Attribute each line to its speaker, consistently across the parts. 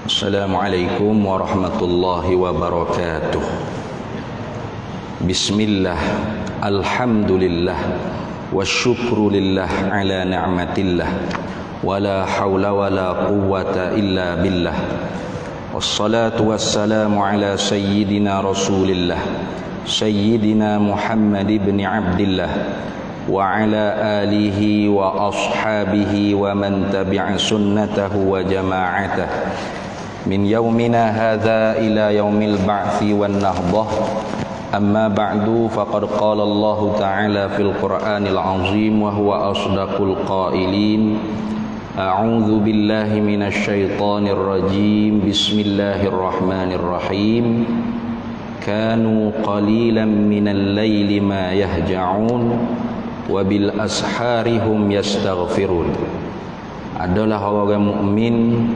Speaker 1: Assalamualaikum warahmatullahi wabarakatuh. Bismillah, alhamdulillah, wasyukru lillah ala ni'matillah, wala hawla wala quwwata illa billah. Wassalatu wassalamu ala sayyidina rasulillah, sayyidina Muhammad ibn Abdillah, wa ala alihi wa ashabihi wa man tabi'a sunnatahu wa jama'atah min yaumina hadha ila yaumil ba'thi wan nahdah. Amma ba'du, faqad qala Allah ta'ala fil Qur'anil azim wa huwa asdaqul qailin. A'udzu billahi minasy syaithanir rajim. Bismillahirrahmanirrahim. Kanu qalilan minal laili ma yahja'un wa bil ashari hum yastaghfirun. Adalah orang mukmin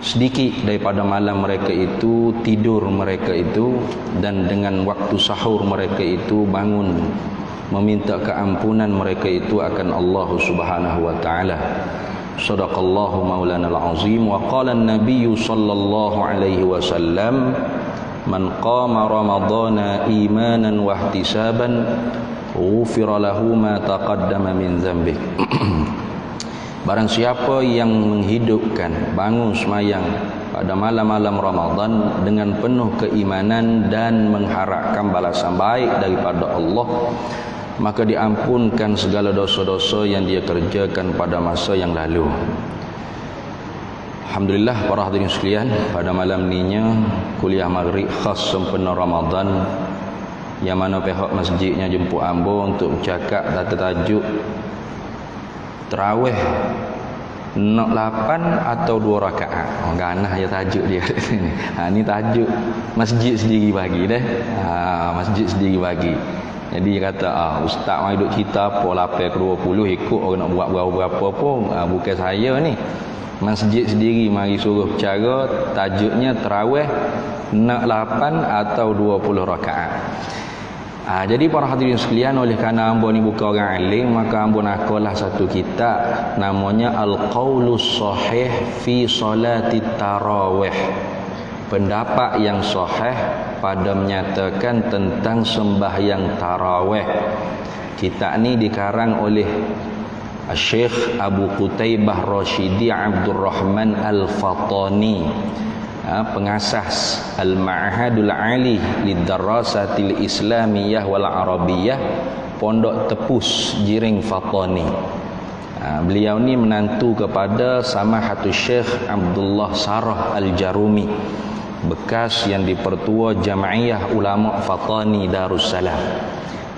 Speaker 1: sedikit daripada malam mereka itu tidur mereka itu, dan dengan waktu sahur mereka itu bangun meminta keampunan mereka itu akan Allah Subhanahu wa taala. Shadaqallahu maulana al-azim. Wa qala an-nabiy sallallahu alaihi wasallam, man qama ramadhana imanan wa ihtisaban ghufira lahu ma taqaddama min dhanbi. Barang siapa yang menghidupkan, bangun semayang pada malam-malam Ramadan dengan penuh keimanan dan mengharapkan balasan baik daripada Allah, maka diampunkan segala dosa-dosa yang dia kerjakan pada masa yang lalu. Alhamdulillah para hadirin sekalian, pada malam ninya kuliah maghrib khas sempena Ramadan, yang mana pihak masjidnya jemput ambo untuk bercakap atas tajuk tarawih nak 8 atau 2 rakaat. Ganah ya tajuk dia. Ni tajuk masjid sendiri bagi dah. Masjid sendiri bagi. Jadi dia kata, ustaz mai duk cerita apa 8 ke 20 ikut orang nak buat berapa pun. Bukan saya ni. Masjid sendiri mari suruh cara tajuknya tarawih nak 8 atau 20 rakaat. Jadi para hadirin sekalian, oleh kerana ambo ni bukan orang alim, maka ambo nakalah satu kitab namanya Al-Qaulus Sahih fi Salati Tarawih. Pendapat yang sahih pada menyatakan tentang sembahyang tarawih. Kitab ni dikarang oleh Syekh Abu Qutaibah Rashidi Abdurrahman Al-Fatani, pengasas Al-Ma'hadul Ali Lidarasatil Islamiyah wal Arabiyah, Pondok Tepus Jiring Fatani. Beliau ni menantu kepada Samahatul Syekh Abdullah Sarah Al-Jarumi, bekas yang dipertua Jam'iyah Ulama Fatani Darussalam.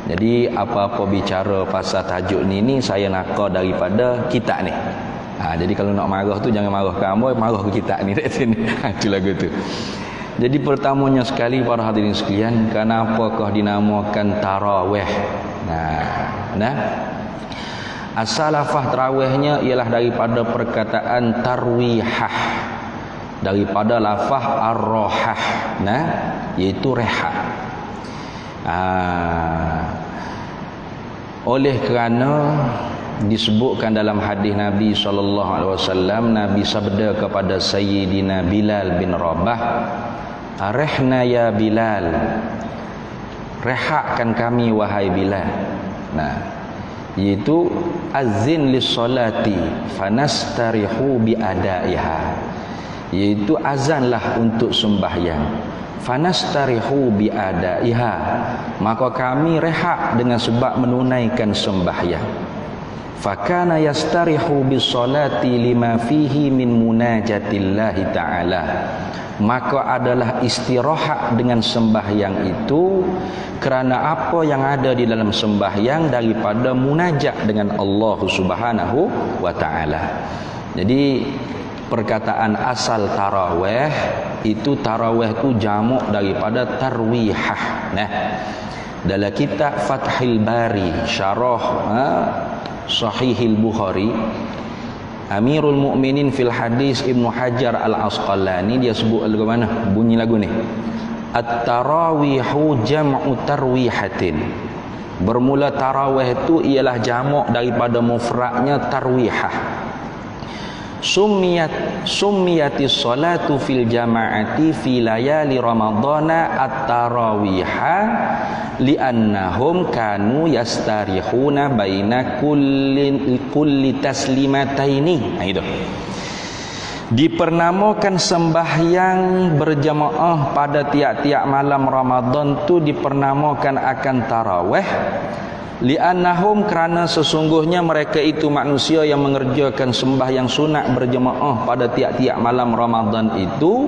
Speaker 1: Jadi apa-apa bicara pasal tajuk ni saya nakal daripada kitab ni. Jadi kalau nak marah tu jangan marah ke ambo, marah ke kitab ni kat sini. Itu lagu tu. Jadi pertamanya sekali para hadirin sekalian, kenapakah dinamakan tarawih? Asal lafaz tarawihnya ialah daripada perkataan tarwihah, daripada lafaz ar-rahah, iaitu rehat. Oleh kerana disebutkan dalam hadis Nabi SAW, Nabi sabda kepada Sayyidina Bilal bin Rabah, "Arihna ya Bilal." Rehatkan kami wahai Bilal. Iaitu azin lis salati fanastarihu bi adaiha. Iaitu azanlah untuk sembahyang. Fanastarihu bi adaiha, maka kami rehat dengan sebab menunaikan sembahyang. Fakana yastarihu bis salati lima fihi min munajatillahi ta'ala, maka adalah istirahat dengan sembahyang itu kerana apa yang ada di dalam sembahyang daripada munajat dengan Allah Subhanahu wa ta'ala. Jadi perkataan asal tarawih itu, tarawih itu jamak daripada tarwihah. Dalam kitab Fathul Bari syarah Sahihil Bukhari, Amirul Mukminin fil Hadis Ibnu Hajar Al-Asqalani, dia sebut lagu mana bunyi lagu ni, At-tarawihu jam'u tarwihatin. Bermula tarawih itu ialah jamak daripada mufradnya tarwihah. summiyatis salatu fil jama'ati fi layali ramadhana at-tarawiha li'annahum kanu yastarihuna baina kulli taslimataini. Nah itu. Dipernamakan sembahyang berjamaah pada tiap-tiap malam Ramadan tu dipernamakan akan tarawih li'annahum, kerana sesungguhnya mereka itu manusia yang mengerjakan sembahyang sunat berjamaah pada tiap-tiap malam Ramadan itu,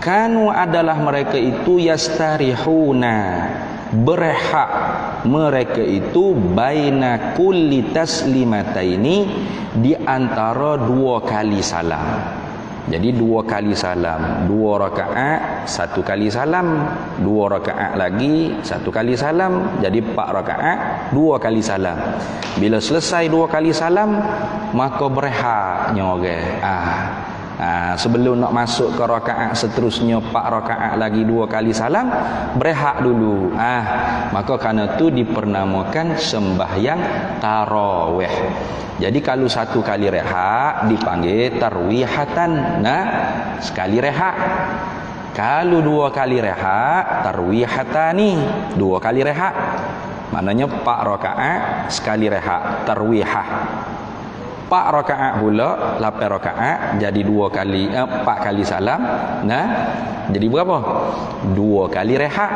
Speaker 1: kanu adalah mereka itu yastarihuna, berehak mereka itu baina kulli taslimataini, di antara dua kali salam. Jadi dua kali salam, dua rakaat, satu kali salam, dua rakaat lagi, satu kali salam, jadi 4 rakaat, dua kali salam. Bila selesai dua kali salam, maka berehaknya orang. Sebelum nak masuk ke rakaat seterusnya 4 rakaat lagi 2 kali salam, berehak dulu. Maka kerana tu dipernamakan sembahyang tarawih. Jadi kalau satu kali rehat dipanggil tarwihatan. Sekali rehat. Kalau 2 kali rehat tarwihatani, 2 kali rehat. Maknanya 4 rakaat sekali rehat, tarwihah. 4 rakaat pula 8 rakaat, jadi 4 kali salam. Jadi berapa? 2 kali rehat,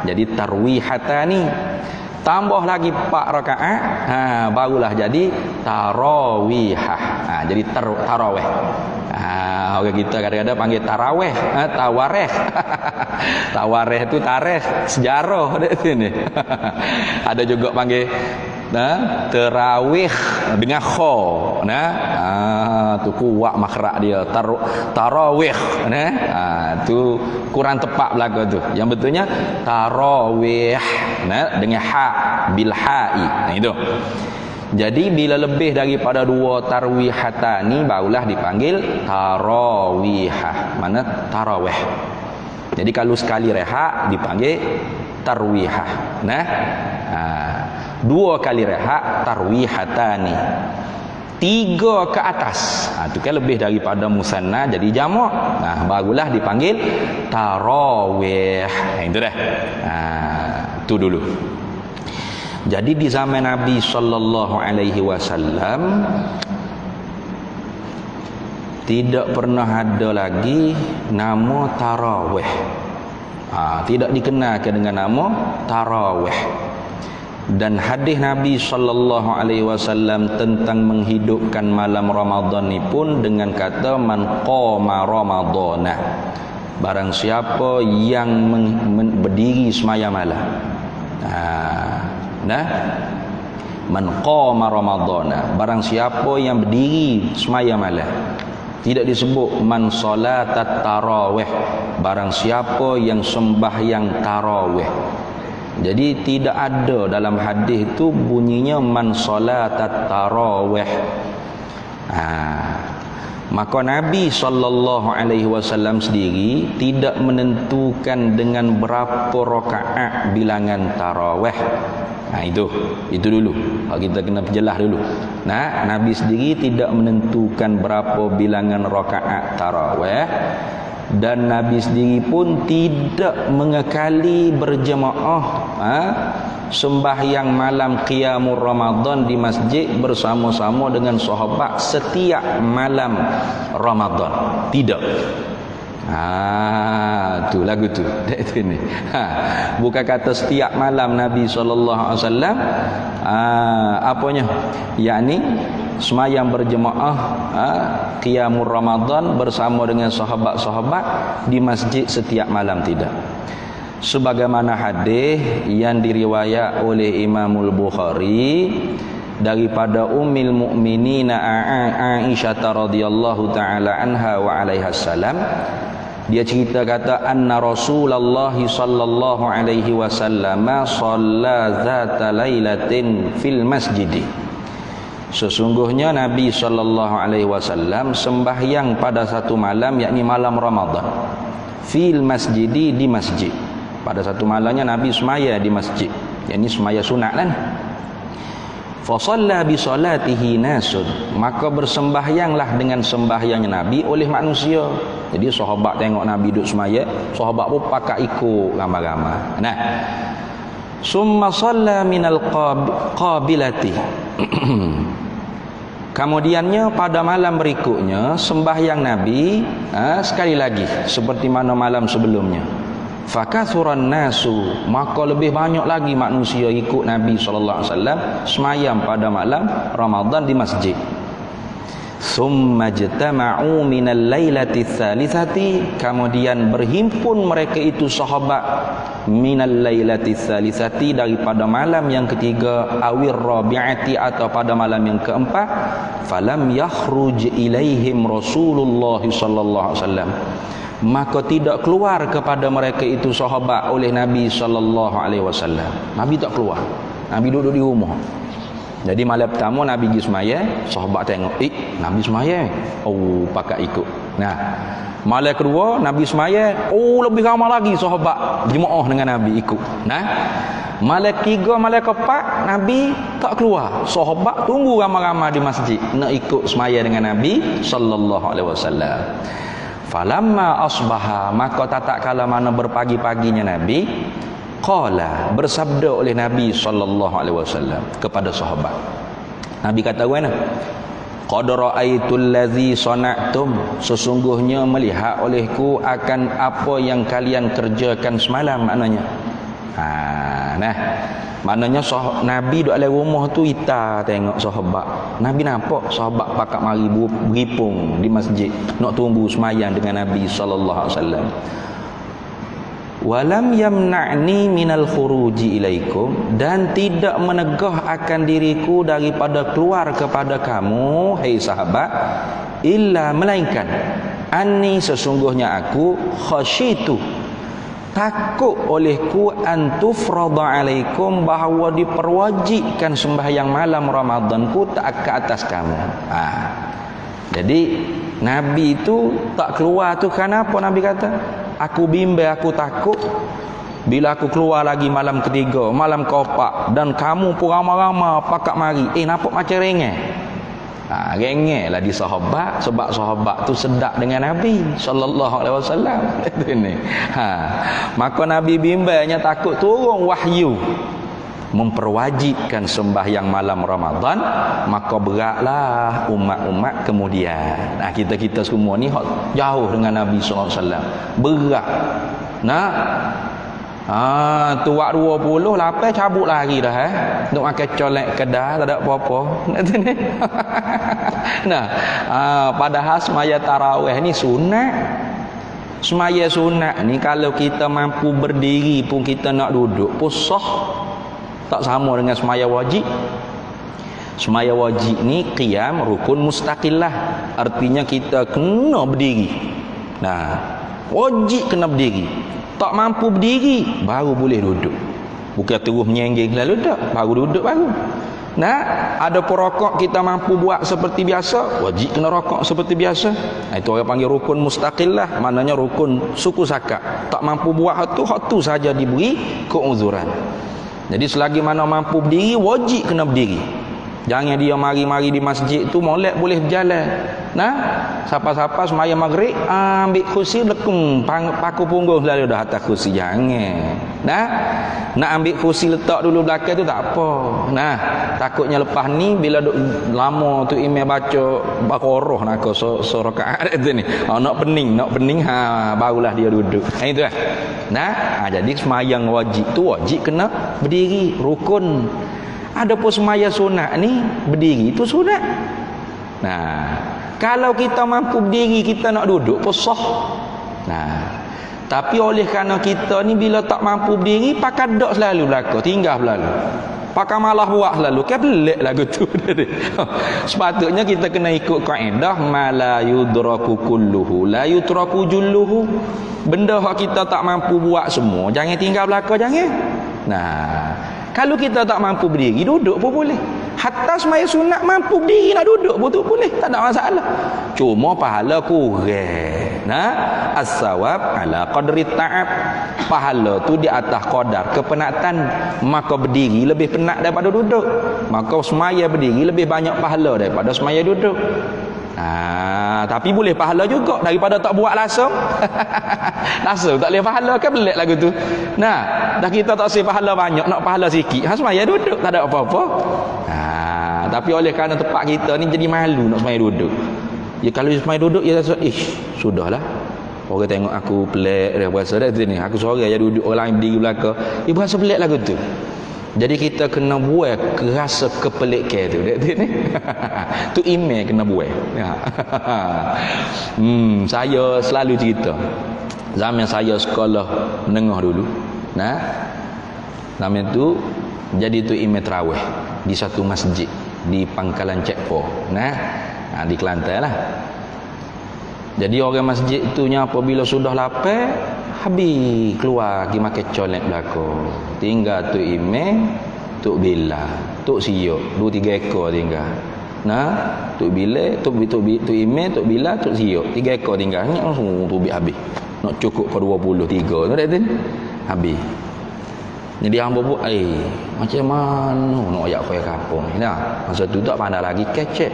Speaker 1: jadi tarwihatani. Tambah lagi 4 rakaat, barulah jadi tarawihah. Jadi tarawih. Orang kita kadang-kadang panggil tarawih, tawareh. Tawareh itu tarikh, sejarah di sini. Ada juga panggil terawih dengan kha. Tu kuat makhraj dia, tarawih. Tu kurang tepat belaka tu. Yang betulnya tarawih dengan ha, bil ha'i. Itu. Jadi bila lebih daripada 2 tarwihatani barulah dipanggil tarawihah. Mana tarawih. Jadi kalau sekali rehat dipanggil tarwihah. 2 kali rehat tarwihatani. 3 ke atas, itu kan lebih daripada musanna jadi jamak. Barulah dipanggil tarawih. Itu dah. Itu dulu. Jadi di zaman Nabi sallallahu alaihi wasallam tidak pernah ada lagi nama tarawih. Tidak dikenalkan dengan nama tarawih. Dan hadis Nabi sallallahu alaihi wasallam tentang menghidupkan malam Ramadan ni pun dengan kata man qama ramadana. Barang siapa yang berdiri semaya malam. Man qama ramadana, barang siapa yang berdiri semaya malam. Tidak disebut man salatat tarawih, barang siapa yang sembahyang tarawih. Jadi tidak ada dalam hadis itu bunyinya man salatat tarawih. Maka Nabi sallallahu alaihi wasallam sendiri tidak menentukan dengan berapa rakaat bilangan tarawih. Itu dulu. Kita kena perjelas dulu. Nabi sendiri tidak menentukan berapa bilangan rakaat tarawih, dan Nabi sendiri pun tidak mengekali berjemaah sembahyang malam qiyamul Ramadan di masjid bersama-sama dengan sahabat setiap malam Ramadan. Tidak. Tu lagu tu. Ini. Bukan kata setiap malam Nabi SAW. Apanya? Yakni semayang berjemaah qiyamul Ramadan bersama dengan sahabat-sahabat di masjid setiap malam, tidak. Sebagaimana hadis yang diriwayat oleh Imamul Bukhari daripada Ummul Mukminin Aisyah radhiyallahu taala anha wa alaiha salam, dia cerita kata anna Rasulullah sallallahu alaihi wasallam shalla zata lailatin fil masjid. Sesungguhnya Nabi sallallahu alaihi wasallam sembahyang pada satu malam, yakni malam Ramadan, fil masjid, di masjid. Pada satu malamnya Nabi semaya di masjid, yakni semaya sunat kan. Fa shalla bi salatihi nasun, maka bersembahyanglah dengan sembahyangnya Nabi oleh manusia. Jadi sahabat tengok Nabi duduk semaya, sahabat pun pakat ikut ramai-ramai. Nah, summa shalla minal qabilati. Kemudiannya pada malam berikutnya sembahyang Nabi sekali lagi seperti mana malam sebelumnya. Fakathuran nasu, maka lebih banyak lagi manusia ikut Nabi sallallahu alaihi wasallam semayam pada malam Ramadan di masjid. Thumma jtama'u minal lailati tsalitsati, kemudian berhimpun mereka itu sahabat minal lailati tsalitsati, daripada malam yang ketiga, awir rabi'ati, atau pada malam yang keempat. Falam yakhruj ilaihim Rasulullah sallallahu alaihi wasallam, maka tidak keluar kepada mereka itu sahabat oleh Nabi sallallahu alaihi wasallam. Nabi tak keluar. Nabi duduk di rumah. Jadi malam pertama Nabi pergi semaya, sahabat tengok, Nabi semaya. Oh, pakat ikut. Nah, malam kedua Nabi semaya, lebih ramai lagi sahabat jemaah dengan Nabi ikut. Nah, malam ketiga, malam keempat Nabi tak keluar. Sahabat tunggu ramai-ramai di masjid nak ikut semaya dengan Nabi sallallahu alaihi wasallam. Falamma asbaha, maka tatak kala mana berpagi-paginya Nabi, qala, bersabda oleh Nabi sallallahu alaihi wasallam kepada sahabat. Nabi kata mana? Qad ra'aitul ladzi sana'tum, sesungguhnya melihat olehku akan apa yang kalian kerjakan semalam, maknanya. Nah, maknanya Nabi duduk dalam rumah tu, kita tengok sahabat. Nabi nampak sahabat pakat mari beripung di masjid nak tunggu semayang dengan Nabi sallallahu alaihi wasallam. Walam yamna'ni minal khuruji ilaikum, dan tidak menegah akan diriku daripada keluar kepada kamu, hai sahabat, illa, melainkan anni, sesungguhnya aku, khasyitu, takut olehku, antufrada alaikum, bahawa diperwajibkan sembahyang malam Ramadanku tak ke atas kamu. Jadi Nabi itu tak keluar tu kenapa? Nabi kata, aku bimbang, aku takut bila aku keluar lagi malam ketiga, malam keempat, dan kamu pun ramai-ramai pakat mari, nampak macam rengeh. Rengeh lah di sahabat, sebab sahabat tu sedap dengan Nabi sallallahu alaihi wasallam. Maka Nabi bimbangnya takut turun wahyu memperwajibkan sembahyang malam Ramadan, maka beratlah umat-umat kemudian. Kita semua ni jauh dengan Nabi sallallahu alaihi wasallam, berat. Tuak 20 lapar cabut lari dah nak makan colek kedai tak ada apa-apa. Padahal semaya tarawih ni sunat. Semaya sunat ni kalau kita mampu berdiri pun kita nak duduk pun sah. Tak sama dengan semaya wajib. Semaya wajib ni qiyam rukun mustaqillah, artinya kita kena berdiri. Wajib kena berdiri. Tak mampu berdiri baru boleh duduk. Bukan terus menyengging lalu tak, baru duduk baru. Ada perokok kita mampu buat seperti biasa, wajib kena rokok seperti biasa. Itu orang panggil rukun mustaqillah, maknanya rukun suku sakat. Tak mampu buat hak tu saja diberi keuzuran. Jadi selagi mana mampu berdiri, wajib kena berdiri. Jangan dia mari-mari di masjid tu molek boleh berjalan. Siapa-siapa semaya maghrib ambil kursi lekung, paku punggung selalu dah atas kursi. Jangan. Nak ambil kursi letak dulu belakang tu tak apa. Takutnya lepas ni bila lama tu imam baca Baqarah nak so rakaat tu ni. Nak pening, barulah dia duduk. Itu jadi semayang wajib tu wajib kena berdiri, rukun. Adapun semaya sunat ni berdiri itu sunat. Kalau kita mampu berdiri, kita nak duduk pun sah. Tapi oleh kerana kita ni bila tak mampu berdiri, pakai dok selalu belakang, tinggal selalu. Pakai malah buat selalu, kan pelik lagu tu. Sepatutnya kita kena ikut kaedah mala yudraku kulluhu la yutraku julluhu. Benda yang kita tak mampu buat semua, jangan tinggal belakang, jangan. Kalau kita tak mampu berdiri, duduk pun boleh. Hatta semaya sunat mampu berdiri nak duduk pun tu boleh, tak ada masalah. Cuma pahala kurang. Nah, as-sawab ala qadri ta'ab. Pahala tu di atas qadar kepenatan. Maka berdiri lebih penat daripada duduk. Maka semaya berdiri lebih banyak pahala daripada semaya duduk. Tapi boleh pahala juga daripada tak buat langsung. Langsung tak boleh pahala, kan pelik lagu tu. Nah, dah kita tak semaya pahala banyak, nak pahala sikit. Semaya duduk tak ada apa-apa. Tapi oleh kerana tempat kita ni jadi malu nak semaya duduk. Ya kalau semaya duduk ya rasa sudahlah. Orang tengok aku pelik dia berasa dah ni. Aku seorang je duduk, orang lain berdiri belakang. Dia berasa pelik lagu tu. Jadi kita kena buat rasa kepelikan tu. Ni. Tu email kena buat. Saya selalu cerita. Zaman saya sekolah menengah dulu. Nah. Zaman tu jadi tu email tarawih di satu masjid di Pangkalan Cekpo. Di Kelantan lah. Jadi orang masjid tu nya apabila sudah lapar, habis keluar pergi makan colek belakang. Tinggal tu email, tu bila, tu siok, 2-3 ekor tinggal. Tu bila, tu email, tu bila, tu siok, 3 ekor tinggal. Ni langsung tu habis. Nak cukup ke 23 tu dah tu. Habis. Jadi hamba buat macam mana nak ayak kaya kampung ni dah. Masa tu tak pandai lagi kecek.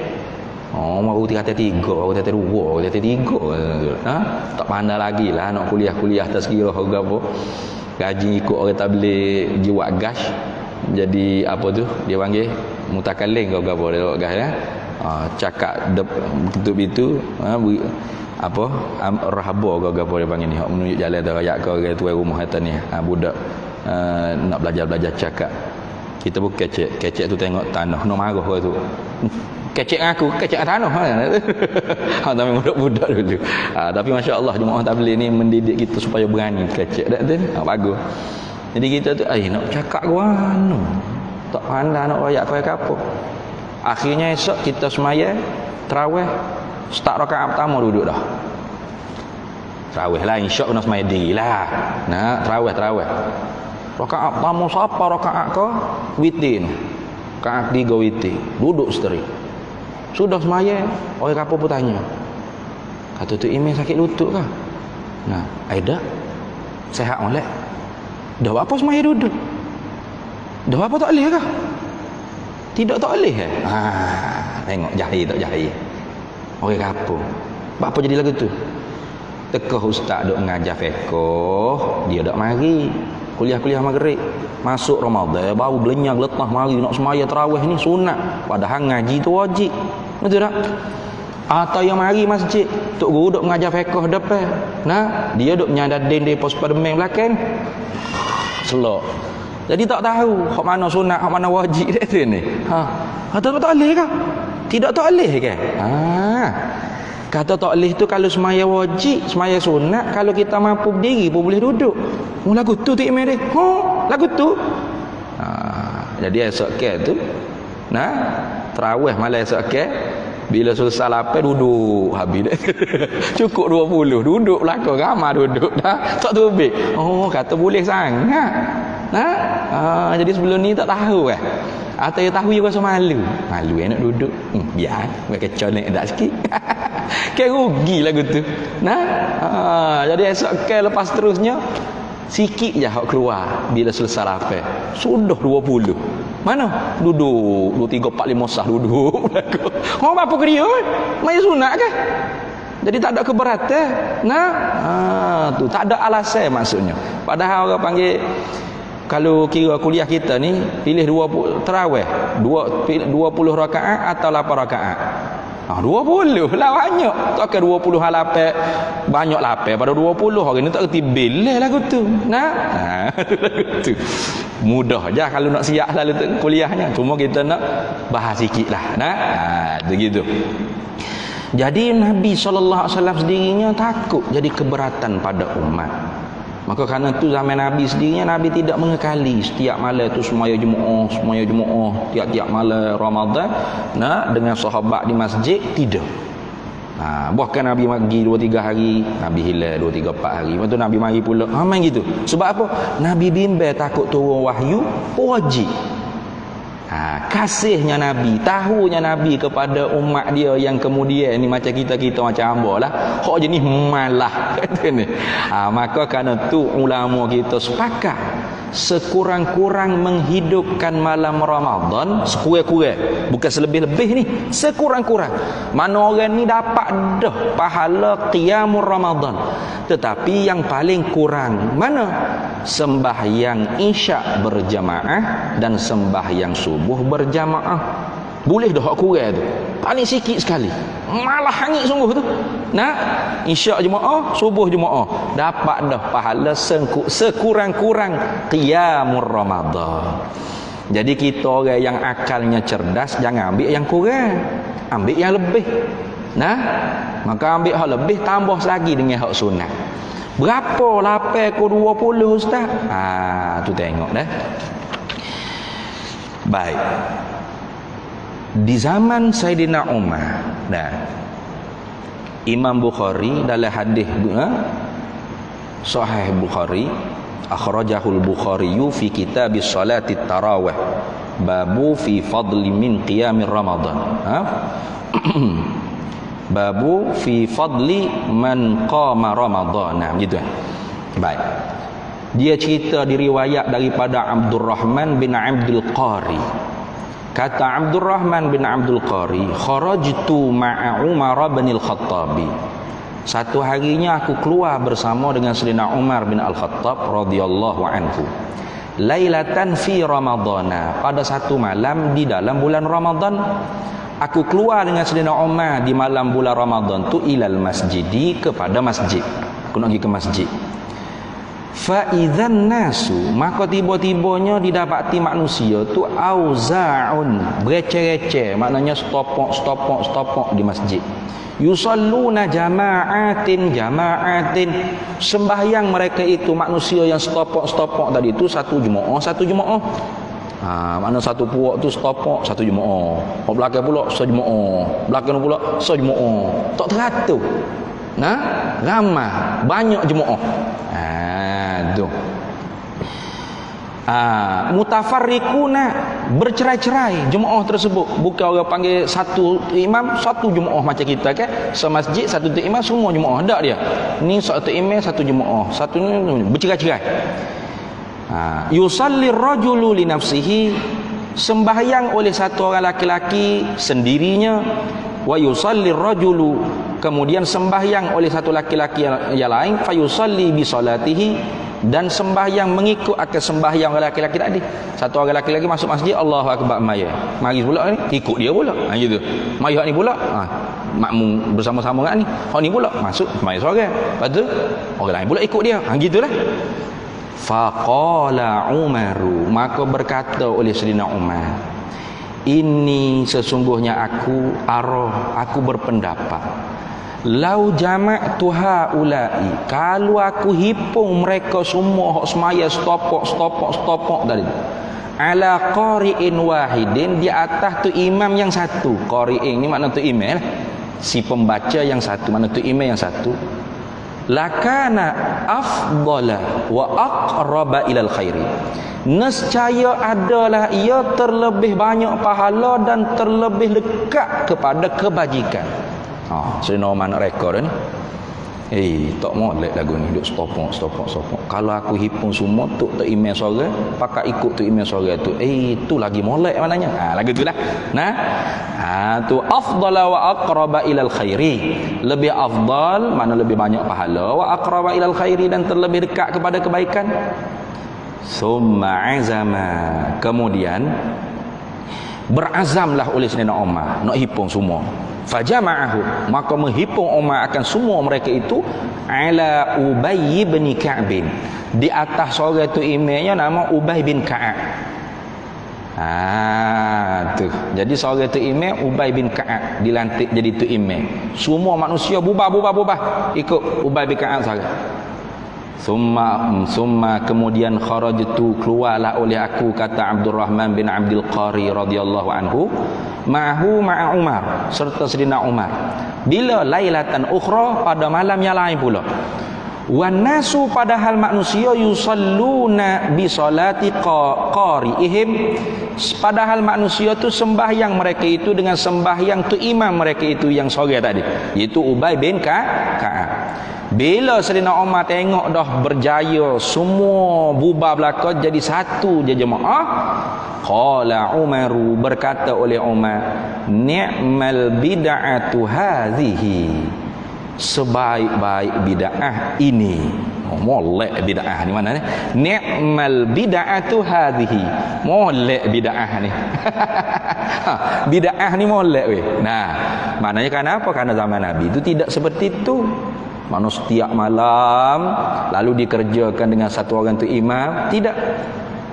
Speaker 1: Baru kata 3, baru kata 2, baru kata 3. Tak pandai lagi lah nak kuliah atas kira ke apa. Gaji ikut orang tabligh jiwat gas. Jadi apa tu dia panggil mutakalim ke apa dia buat gas ya. Cakap betul itu apa rahaba ke apa dia panggil ni, hak menunjuk jalan tu rakyat ke orang tuan rumah kata ni. Budak nak belajar cakap. Kita pun kecek tu tengok tanah nak marah ke tu. Kecek aku, kecek tanah. Tapi budak-budak dulu. Tapi masya-Allah jemaah tabligh ni mendidik kita supaya berani kecek dak tu. Bagus. Jadi kita tu nak cakap ke mana? Tak pandai nak royak kaya apa. Akhirnya esok kita semaya tarawih, start rakaat pertama duduk dah. Tarawih lah insya Allah semaya diri lah. Tarawih. Rakaat pertama siapa rakaat ke? Witin. Rakaat 3 witin. Duduk seteri. Sudah semaya, orang kapal pun tanya. Kata tu email sakit lutut kah? Aida sehat molek. Dah apa semaya duduk? Dah apa tak boleh kah? Tidak tak boleh tengok jahil tak jahil. Orang kapal. Apa jadi lagu tu? Tekah ustaz duk mengajar fiqh, dia dak mari. Kuliah maghrib. Masuk Ramadan baru belenyang letah mari nak semaya tarawih ni sunat. Padahal ngaji tu wajib. Betul tak? Atau yang mari masjid, tok guru duk mengajar fiqh depan. Dia duk nyadadin di pos Spiderman belakang. Selok. Jadi tak tahu hak mana sunat, hak mana wajib dia tu ni. Kata tak boleh ke? Tidak tak boleh ke? Kata tak boleh tu kalau semaya wajib, semaya sunat, kalau kita mampu berdiri pun boleh duduk. Lagu tu tu email dia. Lagu tu. Jadi esok ke tu. Tarawih malam esok ke. Bila selesai lapar duduk habis dah. Cukup 20 duduk belakang ramai duduk dah. Tak terbit. Kata boleh sangat. Jadi sebelum ni tak tahu atau dia tahu dia rasa malu nak duduk. Biar mereka colek dak sikit. Kan rugi lagu tu. Jadi esok ke lepas terusnya sikit je hak keluar bila selesai lapar. Sudah 20. Mana? Duduk 2, 3, 4, 5 sah duduk. Apa ke dia? Mai sunat ke? Jadi tak ada keberatan. Tu tak ada alasan maksudnya. Padahal orang panggil kalau kira kuliah kita ni pilih 20 tarawih, 20 rakaat atau 8 rakaat. 20 lah banyak. Tak ke 20 halapan banyak lapar pada 20 hari ni tak kerti bilih lagu tu. Lagu tu. Mudah je kalau nak siap lalu kuliahnya. Cuma kita nak bahas sikitlah. Begitu. Jadi Nabi SAW sendirinya takut jadi keberatan pada umat. Maka kerana tu zaman Nabi sendirinya Nabi tidak mengekali setiap malam tu semaya Jumaat, tiap-tiap malam Ramadan dengan sahabat di masjid, tidak. Bahkan Nabi pergi 2-3 hari, Nabi hilang 2-3-4 hari. Lepas tu Nabi mari pula. Main gitu. Sebab apa? Nabi bimbang takut turun wahyu wajib. Kasihnya Nabi, tahunya Nabi kepada umat dia yang kemudian ni macam kita macam hamba lah. Hak jenis malah kata ni. Maka kerana tu ulama kita sepakat sekurang-kurang menghidupkan malam Ramadan sekurang-kurang, bukan selebih-lebih ni, sekurang-kurang. Mana orang ni dapat dah pahala qiyamul Ramadan, tetapi yang paling kurang mana? Sembahyang isyak berjamaah dan sembahyang subuh berjamaah. Boleh dah hak kurang tu, paling sikit sekali, malah hangit sungguh tu. Nah, isyak jemaah, subuh jemaah, dapat dah pahala sekurang-kurang qiyamul Ramadan. Jadi kita orang yang akalnya cerdas, jangan ambil yang kurang, ambil yang lebih. Nah, maka ambil hak lebih, tambah lagi dengan hak sunat. Berapa? 8 ke 20 ustaz? Tu tengok dah. Baik. Di zaman Sayyidina Umar, Imam Bukhari dalam hadis Sahih Bukhari, akhrajahul Bukhari fi kitab salati tarawih, babu fi fadli min qiyamir Ramadan. Babu fi fadli man qama Ramadana, gitu kan. Baik. Dia cerita diriwayat daripada Abdurrahman bin Abdul Qari. Kata Abdurrahman bin Abdul Qari, kharajtu ma'a Umar bin Al-Khattabi. Satu harinya aku keluar bersama dengan Sayyidina Umar bin Al-Khattab radhiyallahu anhu. Lailatan fi Ramadana, pada satu malam di dalam bulan Ramadan. Aku keluar dengan Sayyidina Umar di malam bulan Ramadan tu ilal masjidi, kepada masjid. Aku nak pergi ke masjid. Fa idzan nasu, maka tiba-tibanya didapati manusia tu auzaun, berece-rece, maknanya stopok di masjid. Yusalluna jama'atin, sembahyang mereka itu manusia yang stopok tadi itu satu jemaah. Mana satu puak tu stopok satu jemaah, belakang pula sejemaah, belakang pula sejemaah, tak teratur. Ramai banyak jemaah. Tu. Mutafarriquna, bercerai-cerai jemaah tersebut. Bukan orang panggil satu imam satu jemaah macam kita kan, semasjid satu tu imam semua jemaah. Tak dia. Ni satu imam satu jemaah, satu ni bercerai-cerai. Yusalli rajulu li nafsihi, sembahyang oleh satu orang laki-laki sendirinya, wa yusalli rajulu, kemudian sembahyang oleh satu laki-laki yang lain, fa yusalli bi salatihi, dan sembahyang mengikut akan sembahyang orang laki-laki tadi. Satu orang laki-laki masuk masjid, Allahu akbar, mari pula ni ikut dia pula, gitu. Mari hak ni pula makmum bersama-sama dengan ni, hak ni pula masuk mari seorang, lepas tu orang lain pula ikut dia, gitulah. Faqala Umaru, maka berkata oleh Sayyidina Umar, ini sesungguhnya aku berpendapat, lau jama'tu haula'i, kalau aku hipung mereka semua hak semaya stopok tadi, ala qari'in wahidin, di atas tu imam yang satu. Qari'in ni makna tu imam lah, si pembaca yang satu, makna tu imam yang satu. Lakana afdala wa aqraba ilal khairi, nescaya adalah ia terlebih banyak pahala dan terlebih dekat kepada kebajikan. Sayyidina Umar nak rekod ni. Tak molek lagu ni, duk stopok. Kalau aku hipung semua tu imam suara, pakai ikut tu imam suara tu. Tu lagi molek maknanya. Lagu tu lah. Tu afdala wa aqraba ilal khairi. Lebih afdal, mana lebih banyak pahala, wa aqraba ilal khairi, dan terlebih dekat kepada kebaikan. Summa azama, kemudian berazamlah oleh Sayyidina Umar nak hipung semua. Fajama'ahu, maka menghipung Umar akan semua mereka itu ala Ubay bin Ka'b, di atas seorang tu imamnya nama Ubay bin Ka'ab. Tu. Jadi seorang tu imam Ubay bin Ka'ab dilantik jadi tu imam. Semua manusia bubar ikut Ubay bin Ka'ab saja. Summa kemudian kharajtu, keluarlah oleh aku, kata Abdurrahman bin Abdul Qari radhiyallahu anhu, ma'a Umar, serta Sayyidina Umar. Bila lailatan ukhra, pada malam yang lain pula. Wan nasu padahal manusia yusalluna bi salati qari'ihim, padahal manusia tu sembahyang mereka itu dengan sembahyang tu imam mereka itu yang sore tadi, iaitu Ubay bin Ka'ab. Bila Sayyidina Umar tengok dah berjaya semua bubar belaka jadi satu je jemaah, qala Umaru, berkata oleh Umar, ni'mal bid'atu hadhihi, sebaik-baik bid'ah ini. Molek bid'ah ni mana ni? Ni'mal bid'atu hadhihi, molek bid'ah ni. Bid'ah ni molek weh. Nah, maknanya kenapa? Karena zaman Nabi itu tidak seperti itu. Mana setiap malam lalu dikerjakan dengan satu orang tu imam, tidak.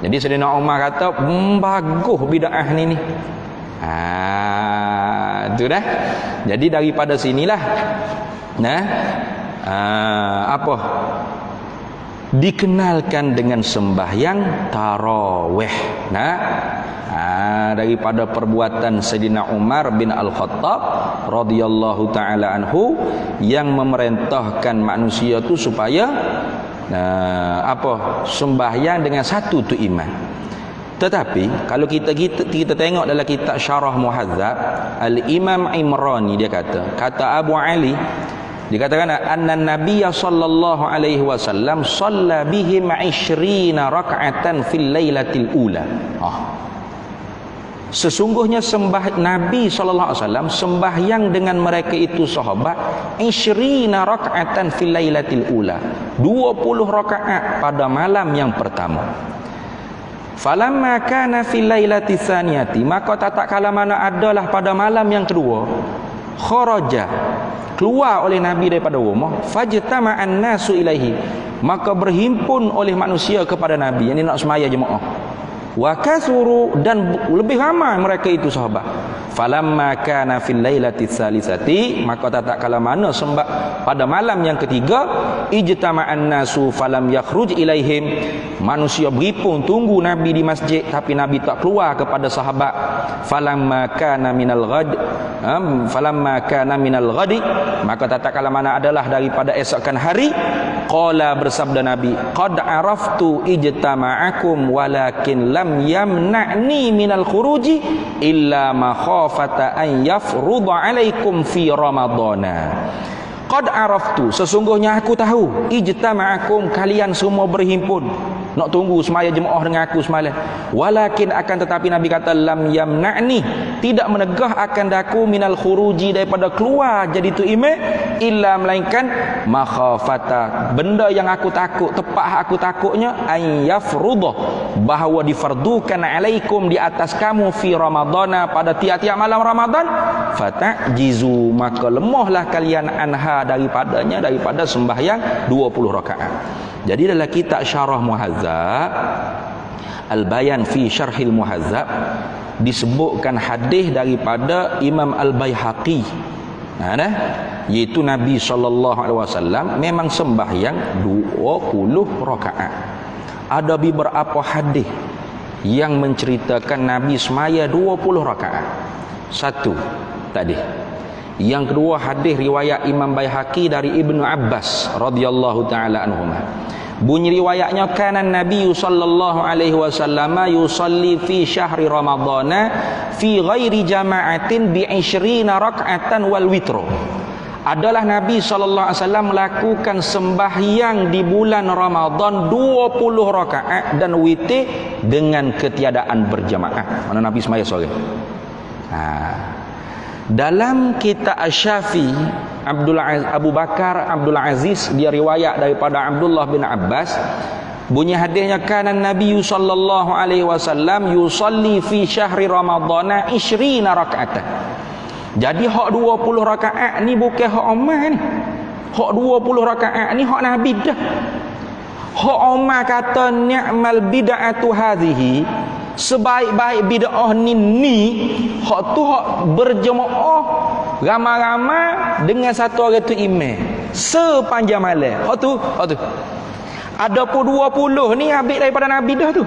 Speaker 1: Jadi Sayyidina Umar kata, bagus bid'ah ni. Itu dah. Jadi daripada sinilah dikenalkan dengan sembahyang tarawih. Daripada perbuatan Sayyidina Umar bin Al-Khattab radhiyallahu taala anhu yang memerintahkan manusia tu supaya sembahyang dengan satu tu imam. Tetapi kalau kita tengok dalam kitab Syarah Muhadzab, Al-Imam Imrani dia kata Abu Ali, dikatakan anna Nabiyya sallallahu alaihi wasallam shalla bihim 20 rak'atan fil lailatil ula. Sesungguhnya Nabi sallallahu alaihi wasallam sembahyang dengan mereka itu sahabat 20 rak'atan fil lailatil ula, 20 rakaat pada malam yang pertama. Falamma kana fil lailati tsaniyati, maka tatkala mana adalah pada malam yang kedua, kharaja, keluar oleh Nabi daripada rumah, fajtama'an nasu ilaihi, maka berhimpun oleh manusia kepada Nabi, yang nak semaya jemaah. Wa kasuru, dan lebih ramai mereka itu sahabat. Falamma kana fil lailati tsalisati, maka tatkala mana pada malam yang ketiga, ijtama'an nasu falam yakhruj ilaihim, manusia berhimpun tunggu Nabi di masjid tapi Nabi tak keluar kepada sahabat. Falamma kana minal ghadi, maka tatkala mana adalah daripada esokan hari, qala, bersabda Nabi, qad araftu ijtama'akum walakin lam yamna'ni minal khuruji illa makhafata an yafrudha alaikum fi ramadana. Qad araftu, sesungguhnya aku tahu, ijtama'akum, kalian semua berhimpun nak tunggu semaya jemaah dengan aku semalam. Walakin, akan tetapi Nabi kata, lam yamna'ni, tidak menegah akan daku minal khuruji, daripada keluar jadi tu imam, illa, melainkan makhafata, benda yang aku takut, tepat aku takutnya, an yafrudah, bahawa difardukan alaikum, di atas kamu, fi ramadana, pada tiap-tiap malam Ramadan, fata'jizu, maka lemahlah kalian anha, daripadanya, daripada sembahyang 20 rakaat. Jadi dalam kitab Syarah Muhadzab, Al-Bayan fi Syarhil Muhadzab, disebutkan hadis daripada Imam Al-Baihaqi, iaitu Nabi SAW memang sembahyang 20 rakaat. Ada beberapa hadis yang menceritakan Nabi semaya 20 rakaat. Satu tadi. Yang kedua, hadis riwayat Imam Baihaqi dari Ibnu Abbas radhiyallahu taala anhuma. Bunyi riwayatnya, kana Nabi sallallahu alaihi wasallam yusalli fi syahri ramadhana fi ghairi jama'atin bi 20 rak'atan wal witr. Adalah Nabi sallallahu alaihi wasallam melakukan sembahyang di bulan Ramadan 20 rakaat dan witir dengan ketiadaan berjamaah. Mana Nabi sembahyang sore. Dalam kitab Asy-Syafi, Abu Bakar Abdul Aziz, dia riwayat daripada Abdullah bin Abbas, bunyi hadisnya, kana Nabi sallallahu alaihi wasallam yusalli fi syahri ramadhana 20 rak'atan. Jadi hak 20 rakaat ni bukan hak Umar ni. Hak 20 rakaat ni hak Nabi dah. Hak Umar kata ni'mal bid'atu hadhihi, sebaik-baik bid'ah ni hak tu hak berjemaah ramai-ramai dengan satu orang tu imam sepanjang malam. Hak tu adapun 20 ni habis daripada Nabi dah tu.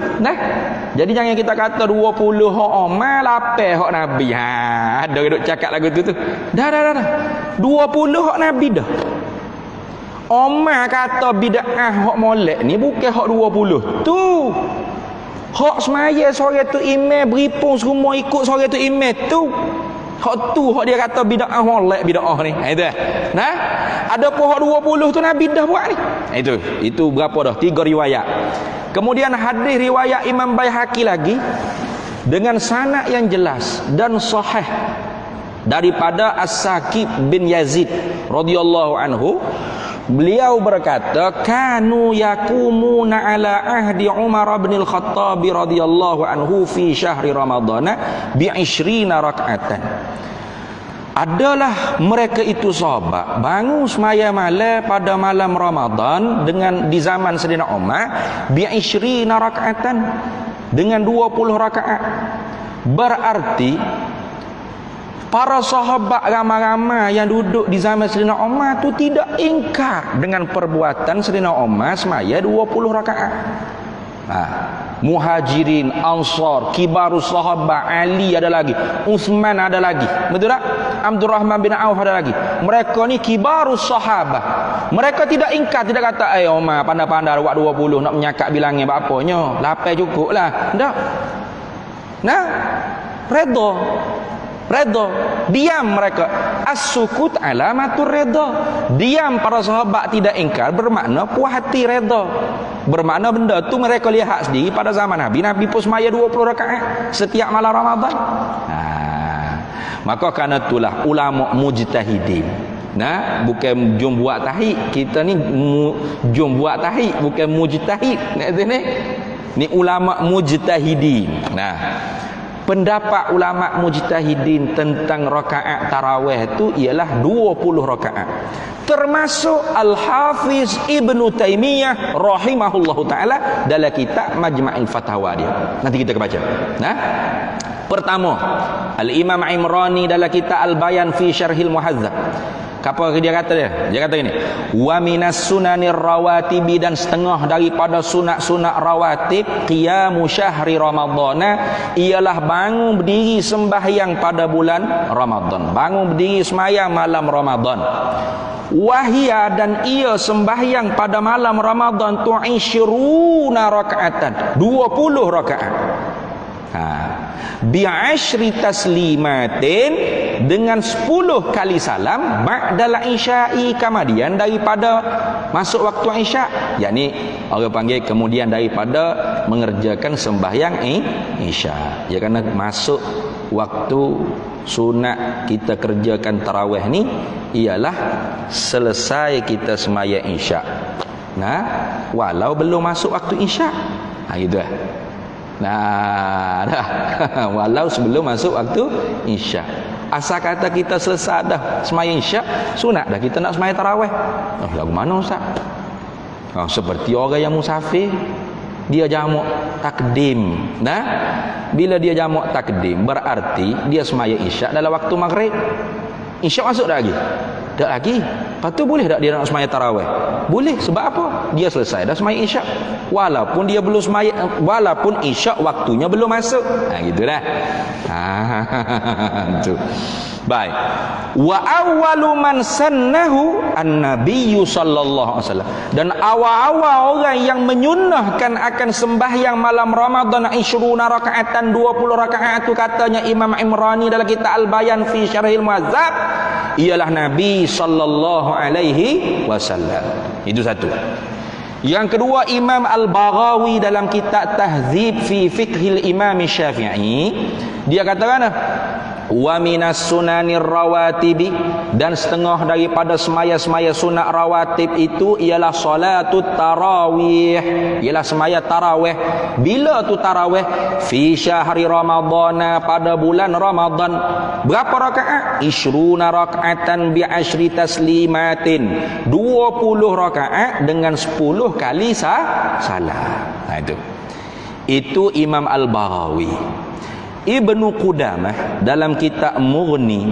Speaker 1: Jadi jangan kita kata 20 hak Umar, 8 hak Nabi. Ada duk cakap lagu tu. Dah. 20 hak Nabi dah. Omar kata bid'ah hak molek ni bukan hak 20 tu. Hak semaya sore tu imam beripung semua ikut sore tu imam tu. Hak tu hak dia kata bid'ah molek bid'ah ni. Itu. Nah, ada pun hak 20 tu Nabi dah buat ni. Itu berapa dah? 3 riwayat. Kemudian hadis riwayat Imam Baihaqi lagi dengan sanad yang jelas dan sahih daripada As-Saqib bin Yazid radhiyallahu anhu. Beliau berkata, kanu yakumuna ala ahdi Umar bin Al-Khattab radhiyallahu anhu fi syahri Ramadan bi 20 rak'atan. Adalah mereka itu sahabat bangun semaya malam pada malam Ramadan dengan di zaman Sayyidina Umar bi 20 rak'atan dengan 20 rakaat. Berarti para sahabat ramai-ramai yang duduk di zaman Sayyidina Umar tu tidak ingkar dengan perbuatan Sayyidina Umar semaya 20 rakaat. Muhajirin, Ansar, kibarus sahabat, Ali ada lagi, Uthman ada lagi. Betul tak? Abdurrahman bin Auf ada lagi. Mereka ni kibarus sahabat. Mereka tidak ingkar, tidak kata Umar pandai-pandai buat 20 nak menyakak bilangnya buat apanya. 8 cukuplah. Tak. Nah, redha. Diam mereka. As-sukut alamatur redha. Diam para sahabat tidak ingkar bermakna puas hati redha. Bermakna benda tu mereka lihat sendiri pada zaman Nabi. Nabi pun semaya 20 rakaat setiap malam Ramadan. Maka kerana itulah ulama mujtahidin. Nah, bukan jom buat tahid. Kita ni jom buat tahid, bukan mujtahid. Ni ulama mujtahidin. Nah, pendapat ulama mujtahidin tentang rakaat tarawih itu ialah 20 rakaat. Termasuk Al-Hafiz Ibnu Taimiyah rahimahullahu taala dalam kitab Majma'il Fatawa dia. Nanti kita baca. Nah, pertama, Al-Imam Imrani dalam kitab Al-Bayan fi Syarhil Muhadzab. Apa dia kata dia? Dia kata gini, wa minas sunanir rawatibi, dan setengah daripada sunat-sunat rawatib qiyamu syahri ramadhana ialah bangun berdiri sembahyang pada bulan Ramadan. Bangun berdiri sembahyang malam Ramadan. Wahia, dan ia sembahyang pada malam Ramadan tu 20 rakaatan, 20 rakaat. Bi'ashri taslimatin, dengan 10 kali salam ba'dal isya'i, kemudian daripada masuk waktu isya', yakni orang panggil kemudian daripada mengerjakan sembahyang isya'. Ya, kerana masuk waktu sunat kita kerjakan tarawih ni ialah selesai kita sembahyang isya'. Nah, walau belum masuk waktu isya'. Gitu lah. Nah, dah. Walau sebelum masuk waktu isya'. Asal kata kita selesai dah sembahyang isya', sunat dah kita nak sembahyang tarawih. Lagu mana Ustaz? Seperti orang yang musafir, dia jamak takdim. Nah, bila dia jamak takdim berarti dia sembahyang isya' dalam waktu maghrib. Isya' masuk dah lagi? Tak lagi. Lepas tu boleh tak dia nak sembahyang tarawih? Boleh. Sebab apa? Dia selesai dah sembahyang isya'. Walaupun dia belum sembahyang, walaupun isya' waktunya belum masuk. Gitu dah. Tu. Baik. Wa awwalu man sannahu an-nabiyyu sallallahu alaihi wasallam. Dan awal-awal orang yang menyunnahkan akan sembahyang malam Ramadan 20 rakaatan, 20 rakaat itu katanya Imam Imrani dalam kitab Al-Bayan fi Syarhil Muhadzab ialah Nabi sallallahu alaihi wasallam. Itu satu. Yang kedua, Imam Al-Baghawi dalam kitab Tahdzib fi Fiqhil Imam Syafi'i, dia katakan wa minas sunanir rawatibi, dan setengah daripada semaya-semaya sunat rawatib itu ialah solatut tarawih, ialah semaya tarawih. Bila tu tarawih? Fi syahri ramadhana, pada bulan Ramadan. Berapa rakaat? 20 rakaatan bi 10 taslimatin, 20 rakaat dengan 10 kali salam. Itu Imam Al-Baghawi. Ibnu Qudamah dalam kitab Mughni,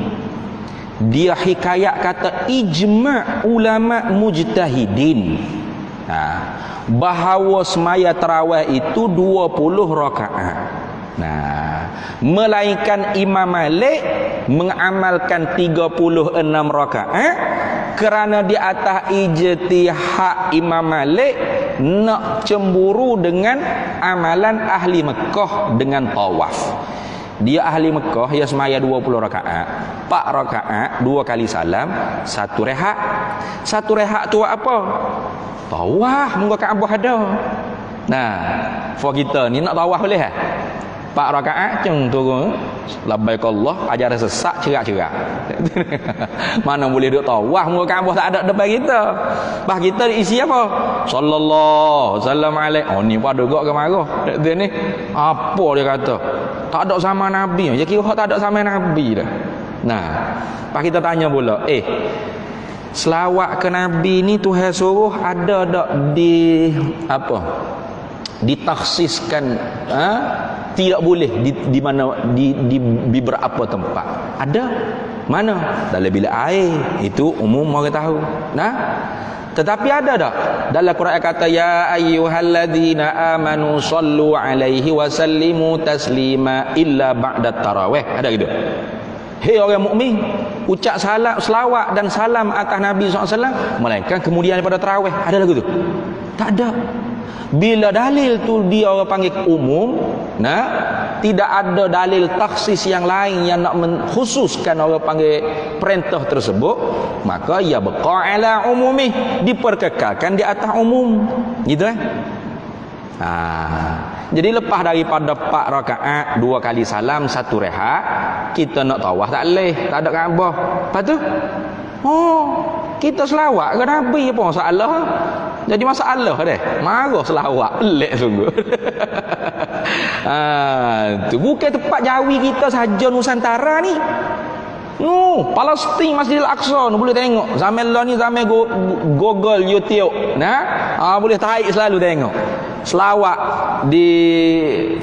Speaker 1: dia hikayat kata ijma' ulama mujtahidin, bahawa semaya tarawih itu 20 rakaat. Melainkan Imam Malik mengamalkan 36 rakaat, kerana di atas ijtihad Imam Malik nak cemburu dengan amalan ahli Mekah dengan tawaf. Dia ahli Mekah, dia semaya 20 rakaat, 4 rakaat 2 kali salam, 1 rehat. 1 rehat tu apa? Tawaf muka Kaabah ada. Nah, for kita ni nak tawaf boleh eh? 4 rakaat ceng turun labbaik Allah ajar sesak cerak-cerak. Mana boleh duk tawaf muka Kaabah tak ada depan kita. Bah kita isi apa? Sallallahu wasallam alaih. Oh ni pada gak ke marah. Dia ni apa dia kata? Tak ada sama Nabi. Dia kira tak ada sama Nabi dah. Nah, pas kita tanya pula, selawat ke Nabi ni Tuhan suruh ada tak di apa? Ditakhsiskan, tidak boleh di mana di beberapa tempat. Ada mana? Dalam bilik air itu umum orang tahu. Nah, tetapi ada tak dalam Quran kata ya ayyuhalladzina amanu sallu alaihi wa sallimu taslima illa ba'da tarawih. Ada gitu? Hei orang mukmin, ucap salam, selawat dan salam atas Nabi SAW melainkan kemudian daripada tarawih. Ada lagu tu? Tak ada. Bila dalil tu dia orang panggil umum, nah, tidak ada dalil taksis yang lain yang nak mengkhususkan orang panggil perintah tersebut, maka ya baqa ala umumi, diperkekalkan di atas umum. Gitu jadi lepas daripada 4 rakaat 2 kali salam 1 rehat, kita nak tawaf tak leh, tak ada Kaabah. Lepas tu kita selawat ke Nabi apa masalah? Jadi masalah deh. Marah selawat pelik sungguh. Tu bukan tempat jawi kita saja Nusantara ni. Palestin Masjidil Aqsa boleh tengok. Zaman lah ni zaman Google YouTube. Boleh tarik selalu tengok. Selawat di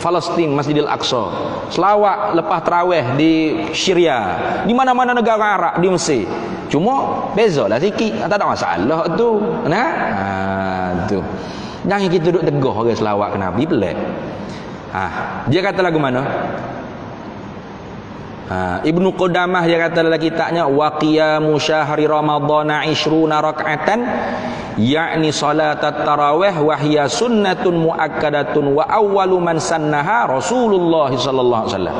Speaker 1: Palestin Masjidil Aqsa. Selawat lepas tarawih di Syria. Di mana-mana negara Arab di Mesir. Cuma bezalah sikit. Tak ada masalah tu. Tu. Jangan kita duduk teguh orang selawat ke Nabi pelik. Dia kata lagu mana? Ibnu Qudamah dia kata dalam kitabnya wa qiyamu syahri ramadhana 20 rak'atan yakni salatat tarawih wa hiya sunnatun muakkadatun wa awwalu man sannaha Rasulullah sallallahu alaihi wasallam.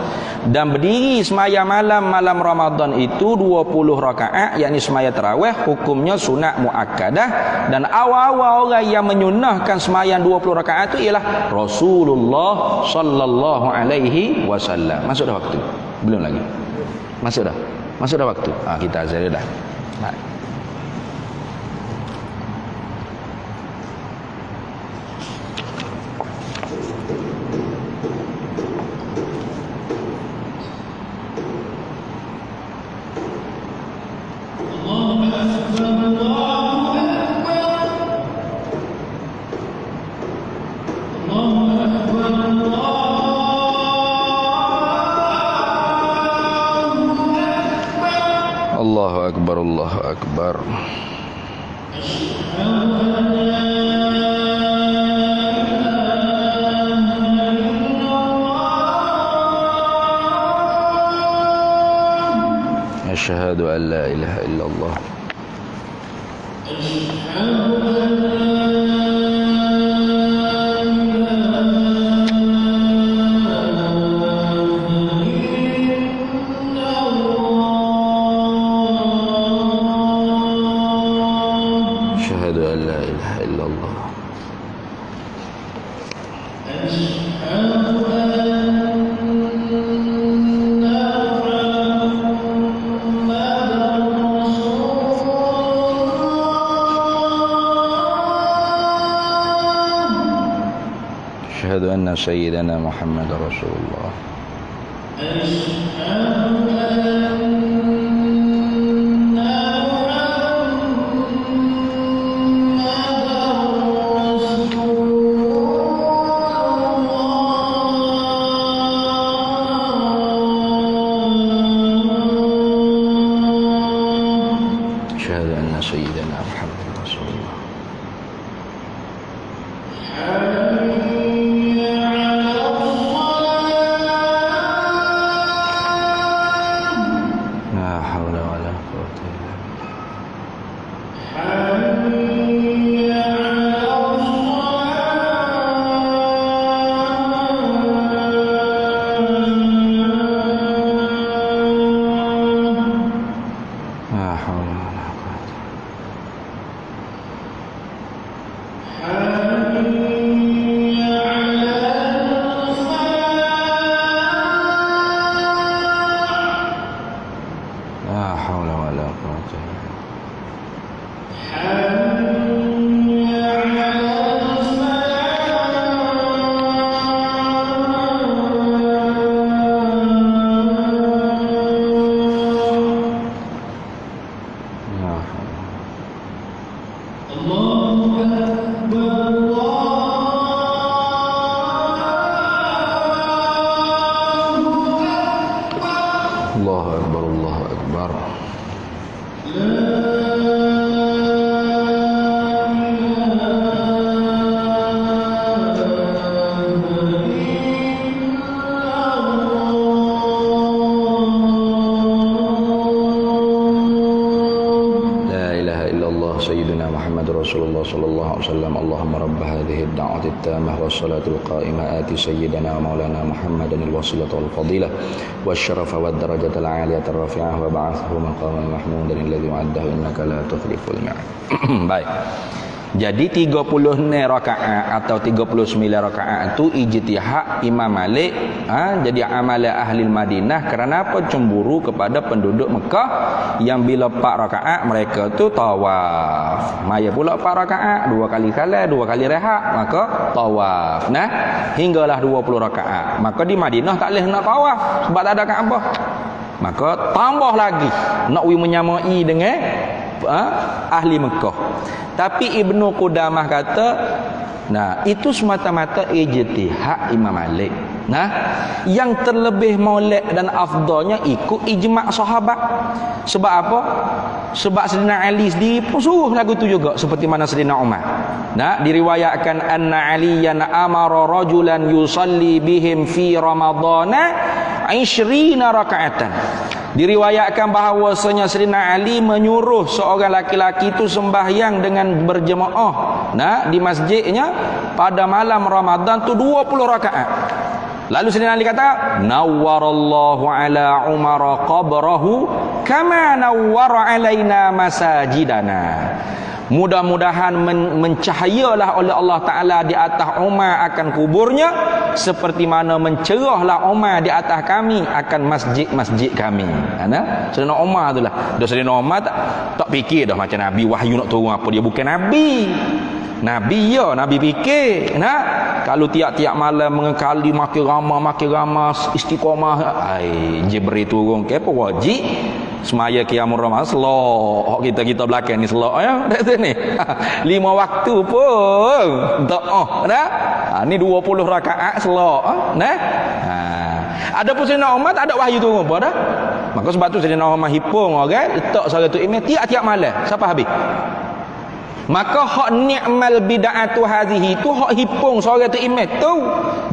Speaker 1: Dan berdiri semaya malam Ramadan itu 20 rakaat yakni semaya tarawih hukumnya sunat muakkadah, dan awal-awal orang yang menyunahkan sembahyang 20 rakaat itu ialah Rasulullah sallallahu alaihi wasallam. Masuk dah waktu? Belum lagi. Masuk dah waktu. Kita azan dah. Allahu Akbar, Allahu Akbar. Asyhadu an la ilaha illallah. أشهد أن سيدنا محمد رسول الله. أشهد أن سيدنا محمد رسول الله. لا حول ولا قوة إلا بالله. Allahu Akbar, Allahu Akbar. سيدنا محمد رسول الله صلى الله عليه وسلم اللهم رب هذه الدعوة التامة والصلاة القائمة آت سيدنا ومولانا محمدا الوسيلة والفضيلة والشرف والدرجة العالية الرفيعة وبعثه مقاما محمودا الذي وعده إنك لا تخلف الميعاد. Baik. Jadi 30 rakaat atau 39 rakaat itu ijtihad Imam Malik. Jadi amalan ahli Madinah kerana apa? Cemburu kepada penduduk Mekah yang bila 4 rakaat mereka tu tawaf. Maya pula 4 rakaat, 2 kali salat, 2 kali rehat, maka tawaf. Nah, hinggalah 20 rakaat. Maka di Madinah tak boleh nak tawaf sebab tak ada Kaabah. Maka tambah lagi nak menyamai dengan ahli Mekah. Tapi Ibnu Qudamah kata, nah itu semata-mata ijtihad Imam Malik. Nah, yang terlebih molek dan afdalnya ikut ijma' sahabat. Sebab apa? Sebab Sayyidina Ali sendiri pun suruh lagu tu juga seperti mana Sayyidina Umar. Nah, diriwayatkan anna Aliyan amara rajulan yusalli bihim fi ramadhana 20 rakaatan. Diriwayatkan bahawasanya Sayyidina Ali menyuruh seorang laki-laki itu sembahyang dengan berjemaah di masjidnya pada malam Ramadan tu 20 rakaat. Lalu Sayyidina Ali kata, nawwarallahu ala Umar qabrahu kama nawwara alaina masajidana. Mudah-mudahan mencahayalah oleh Allah Ta'ala di atas Umar akan kuburnya seperti mana mencerahlah Umar di atas kami akan masjid-masjid kami. Sayyidina Umar itulah. Dah Sayyidina Umar tak fikir dah macam Nabi wahyu nak turun apa, dia bukan Nabi. Nabi fikir kalau tiap-tiap malam mengekali makin ramah istiqamah, Jibril turun ke apa wajib semaya qiyamul ramadan selok kita belakang ni selok ya dak sini 5 waktu pun doa ni 20 rakaat selok ada pun Sayyidina Umar tak ada wahyu turun apa dah. Maka sebab tu Sayyidina Umar hipung orang letak suratul imam tiap-tiap malam siapa habis. Maka hak ni'mal bid'atu hazihi tu hak hipung suratul imam tu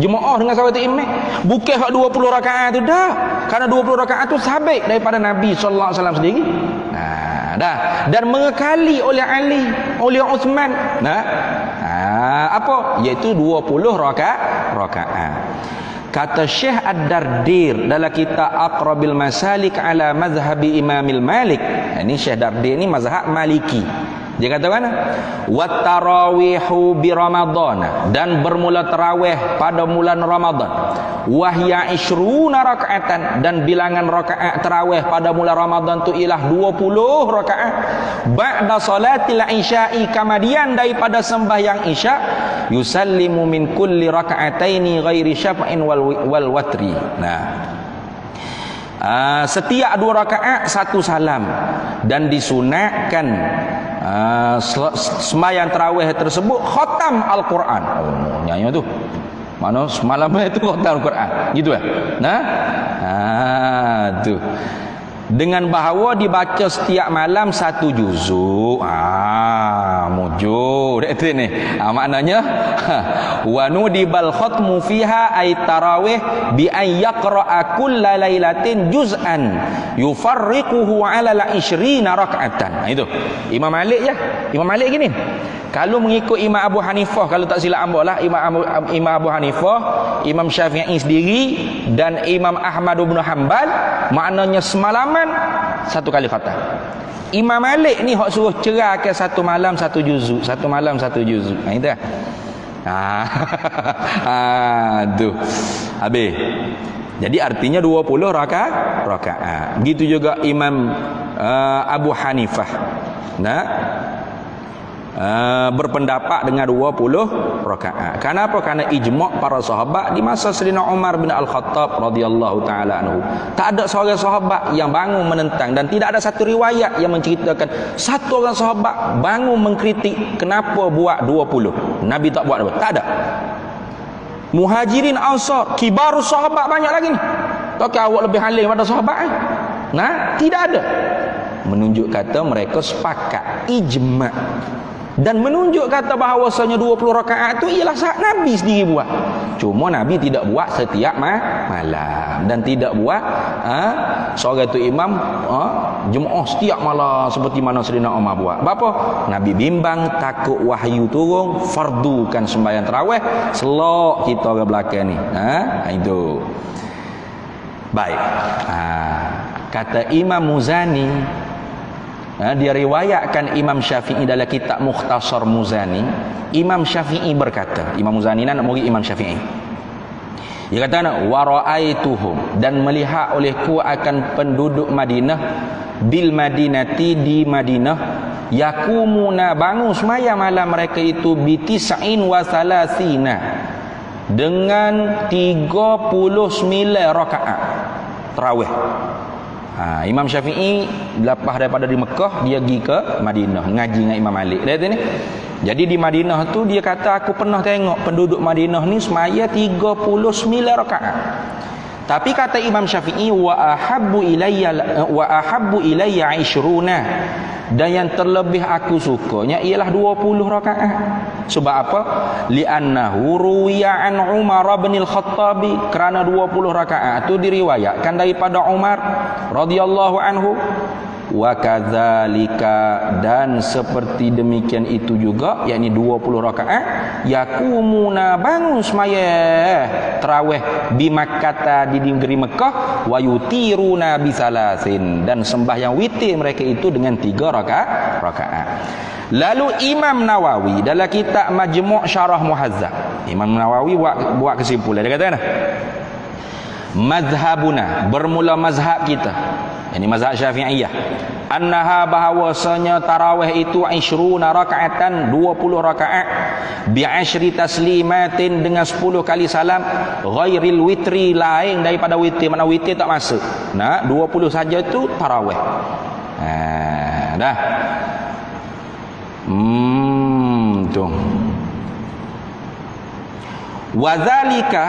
Speaker 1: jemaah dengan suratul imam, bukan hak 20 rakaat tu dah. Karena 20 rakaat tu sabit daripada Nabi sallallahu alaihi wasallam sendiri. Dah. Dan mengekali oleh Ali, oleh Uthman. Apa? Iaitu 20 rakaat. Kata Syekh Ad-Dardir dalam kitab Aqrabil Masalik ala mazhabi Imamil Malik. Ini Syekh Dardir ni mazhab Maliki. Dia kata mana? Wat tarawihu bi Ramadan, dan bermula tarawih pada bulan Ramadan. Wahya 20 rakaatan, dan bilangan rakaat tarawih pada bulan Ramadan tu ialah 20 rakaat. Ba'da salatil isya'i, kemudian daripada sembahyang isya, yusallimu min kulli raka'ataini ghairi syaf'in wal watri. Setiap 2 rakaat 1 salam, dan disunatkan sembahyang tarawih tersebut khatam Al-Quran. Nyanyi tu mana semalam itu khatam Al-Quran gitu tu dengan bahawa dibaca setiap malam 1 juzuk. Mujud itu ni. Maknanya wa nudibal khatmu fiha ay tarawih bi ay yaqra'a kulla lailatin juz'an yufarriquhu 'ala al-20 rak'atan. Itu Imam Malik ya. Imam Malik gini. Kalau mengikut Imam Abu Hanifah, kalau tak silap ambil lah, Imam Abu Hanifah, Imam Syafi'i sendiri dan Imam Ahmad bin Hanbal, maknanya semalaman 1 kali khatam. Imam Malik ni hak suruh cerahkan 1 malam 1 juzuk, 1 malam 1 juzuk. Itu tu. Habis. Jadi artinya 20 rakaat. Begitu juga Imam Abu Hanifah. Nah, berpendapat dengan 20 rakaat. Kenapa? Karena ijma' para sahabat di masa Sayyidina Umar bin Al-Khattab radhiyallahu taala anhu. Tak ada seorang sahabat yang bangun menentang, dan tidak ada satu riwayat yang menceritakan satu orang sahabat bangun mengkritik kenapa buat 20. Nabi tak buat apa? Tak ada. Muhajirin Ansar, kibar sahabat banyak lagi ni. Tak awak lebih alim pada sahabat kan? Nah, tidak ada. Menunjuk kata mereka sepakat, ijma'. Dan menunjuk kata bahawasanya 20 rakaat itu ialah saat Nabi sendiri buat. Cuma Nabi tidak buat setiap malam, dan tidak buat seorang itu imam jemaah setiap malam seperti mana Sayyidina Umar buat. Apa? Nabi bimbang takut wahyu turun, fardukan sembahyang tarawih, selok kita orang belakang ni. Itu. Baik. Kata Imam Muzani, dia riwayatkan Imam Syafi'i dalam kitab Mukhtasar Muzani. Imam Syafi'i berkata, Imam Muzani nak murid Imam Syafi'i. Dia kata, wa ra'aituhum, dan melihat olehku akan penduduk Madinah, bil Madinati, di Madinah, yakumuna, bangun sembahyang malam mereka itu bitis'in wa salasina, dengan 39 rakaat tarawih. Imam Syafi'i lepas daripada di Mekah, dia pergi ke Madinah ngaji dengan Imam Malik. Lihat ni. Jadi di Madinah tu dia kata, aku pernah tengok penduduk Madinah ni semaya 39 rakaat. Tapi kata Imam Syafi'i, wa ahabbu ilayya 20, dan yang terlebih aku sukanya ialah 20 rakaat. Sebab apa? Li'annahu ruwiya an Umar bin Al-Khattab, kerana 20 rakaat itu diriwayatkan daripada Umar radhiyallahu anhu. Wa kadzalika, dan seperti demikian itu juga, yakni 20 rakaat, yakumuna, bangun semaya tarawih di Makkah, di negeri Mekah, wa yutiruna bisalasin, dan sembahyang witir mereka itu dengan 3 rakaat. Lalu Imam Nawawi dalam kitab Majmu' Syarah Muhazzab, Imam Nawawi buat kesimpulan. Dia kata, mazhabuna, bermula mazhab kita, ini mazhab Syafi'iyah, annaha, bahawasanya tarawih itu 20 rakaatan, 20 rakaat, bi'ashri taslimatin, dengan 10 kali salam, ghairil witri, lain daripada witir. Mana witir tak masuk. 20 saja itu tarawih. Dah. Tu. Wazalika,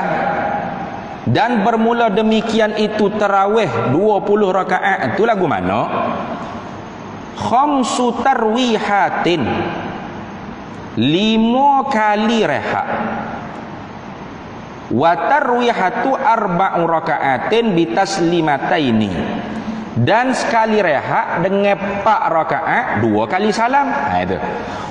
Speaker 1: dan bermula demikian itu tarawih 20 rakaat itu lagu mana? Khamsu tarwihatin, 5 kali rehat. Wa tarwihatu 4 rakaatin bitaslimataini, dan sekali rehat dengan 4 rakaat 2 kali salam. Itu.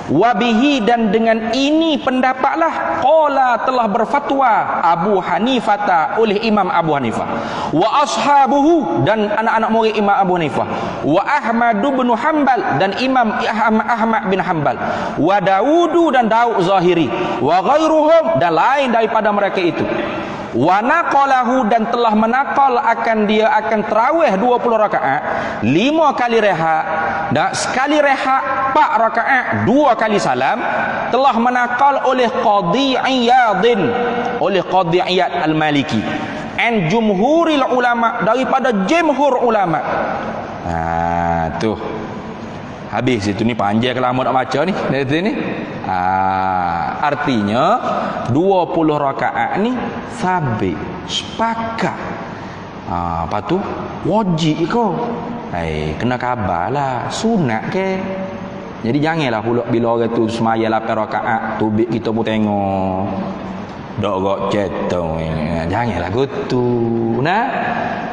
Speaker 1: Wabihi, dan dengan ini pendapatlah qala, telah berfatwa Abu Hanifah, oleh Imam Abu Hanifah, wa ashabuhu, dan anak-anak murid Imam Abu Hanifah, wa Ahmad bin Hanbal, dan Imam Ahmad bin Hanbal, wa Daudu, dan Daud Zahiri, wa ghairuhum, dan lain daripada mereka itu. Wa naqalahu, dan telah menakal akan dia akan tarawih 20 rakaat, 5 kali rehat, dan sekali rehat 4 rakaat 2 kali salam, telah menakal oleh Qadhi Iyadin, oleh Qadhi Iyad Al-Maliki, and jumhuril ulama, daripada jumhur ulama. Tuh. Habis itu, ni panjang kalau nak baca ni dari sini. Artinya 20 rakaat ni sabit, sepakat. Apa tu? Wajib kau. Kena khabarlah, sunat ke. Jadi janganlah pula bila orang tu semaya 8 rakaat, tubik kita pun tengok. Dok gok cetong. Janganlah gitu.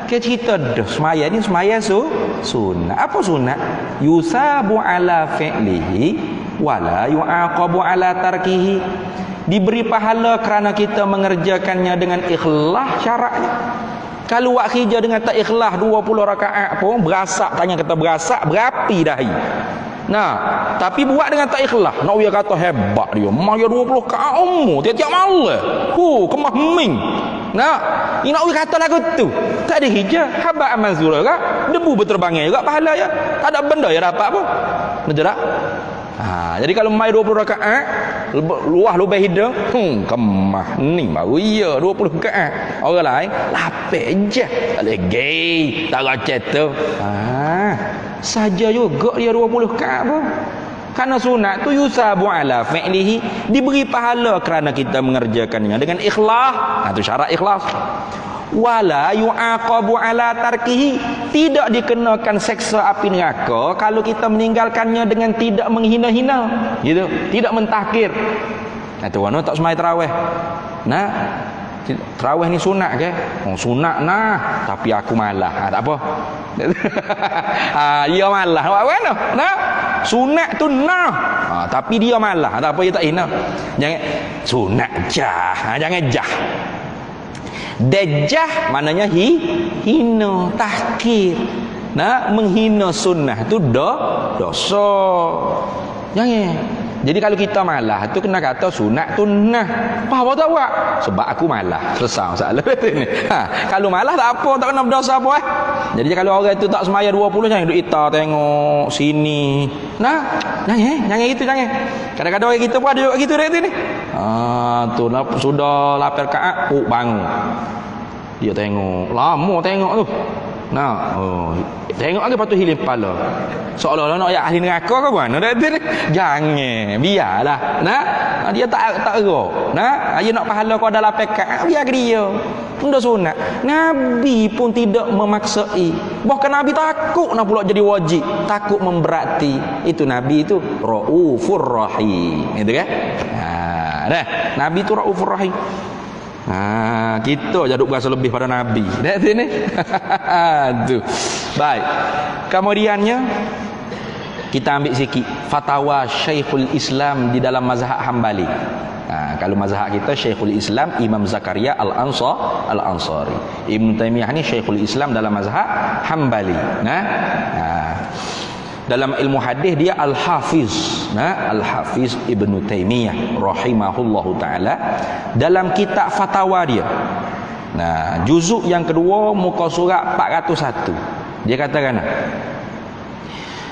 Speaker 1: Ke cerita dah semaya ni semaya sunat. Apa sunat? Yusabu ala fi'lihi wala yu'aqabu ala tarkihi. Diberi pahala kerana kita mengerjakannya dengan ikhlas syaratnya. Kalau buat kerja dengan tak ikhlas 20 rakaat pun berasak, tanya kata berasak berapi dahi. Tapi buat dengan tak ikhlas, nak dia kata hebat dia. Maya 20 rakaat umur tiap-tiap malam. Kemah ming. Ini nak kata lagu tu. Tak ada hijab, haba manzura juga. Debu berterbangan juga pahala ya. Tak ada benda ya dapat apa. Betul tak? Jadi kalau mai 20 rakaat, luah lubang hidung, kemah ni baru iya 20 rakaat. Orang lain lapik je. Tak boleh gay, tak racet tu. Saja juga dia 20 rakaat pun. Karena sunat tu yusabu ala fi'lihi, diberi pahala kerana kita mengerjakannya dengan ikhlas. Itu syarat ikhlas. Wala yu'aqabu ala tarkihi, tidak dikenakan seksa api neraka kalau kita meninggalkannya dengan tidak menghina-hina, gitu, tidak mentahkir. Itu warna tak semai tarawih. Nah, tarawih ni sunat ke? Sunat nah, tapi aku malas. Tak apa. Dia malas. Awak mana? Nah, sunat tu nah. Tapi dia malas. Tak apa, dia tak hina. Jangan sunat jah. Jangan jah. Dejah maknanya hina, tahkir. Nah, menghina sunnah tu dosa. Jangan. Jadi kalau kita malas tu kena kata sunat tu nah. Apa tak buat? Sebab aku malas. Selesai masalah ni. Kalau malas tak apa, tak kena berdosa apa Jadi kalau orang tu tak semaya 20 jangan duduk ita tengok sini. Nah, jangan gitu jangan. Kadang-kadang orang kita pun ada juga gitu dekat sini. Tu sudah lapar rakaat, bangun. Dia tengok, lama tengok tu. Nah, tengok lagi patut hilang kepala. Seolah-olah nak ayat ahli neraka ke mana dah tu. Jangan, biarlah. Nah, dia tak erok. Nah, dia nak pahala kau dalam pekat, biar dia. Benda sunat. Nabi pun tidak memaksai. Bahkan Nabi takut nak pula jadi wajib, takut memberati. Itu Nabi itu Raufur Rahim. Gitu kan? Dah, Nabi itu Raufur Rahim. Kita je duk berasa lebih pada Nabi. Dah sini. Tu. Baik. Kemudiannya kita ambil sikit fatwa Syekhul Islam di dalam mazhab Hambali. Kalau mazhab kita Syekhul Islam Imam Zakaria Al-Ansari. Ibn Taimiyah ni Syekhul Islam dalam mazhab Hambali. Dalam ilmu hadis dia Al-Hafiz. Al-Hafiz Ibn Taimiyah rahimahullahu taala dalam kitab fatwa dia. Juzuk yang kedua muka surat 401. Dia katakan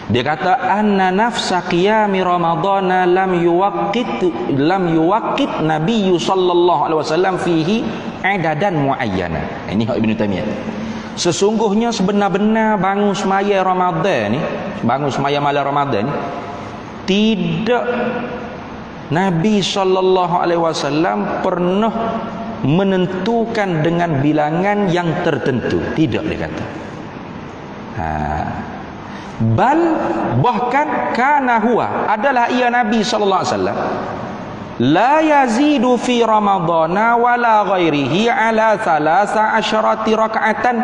Speaker 1: Dia kata anna nafsa qiyami ramadhana lam yuwaqqit Nabi sallallahu alaihi wasallam fihi adadan muayyana. Ini Ibn Taimiyah. Sesungguhnya sebenar-benar bangun semaya Ramadan ni, bangun semaya malam Ramadan ni, tidak Nabi sallallahu alaihi wasallam pernah menentukan dengan bilangan yang tertentu. Tidak, dia kata. Bahkan kana huwa, adalah ia Nabi sallallahu alaihi wasallam la yazidu fi ramadhana wala ghairihi ala 13 raka'atan,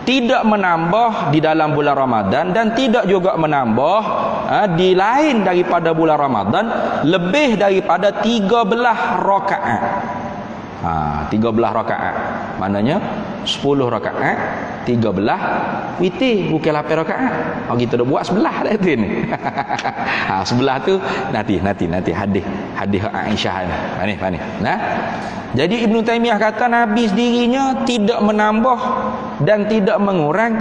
Speaker 1: tidak menambah di dalam bulan Ramadan dan tidak juga menambah di lain daripada bulan Ramadan lebih daripada 13 rakaat. 13 rakaat maknanya 10 rakaat 13 witir, bukan 8 rakaat. Kita dah buat sebelah dah tu ni. Sebelah tu nanti hadis Aisyah ni. Jadi Ibn Taimiyah kata Nabi sendirinya tidak menambah dan tidak mengurang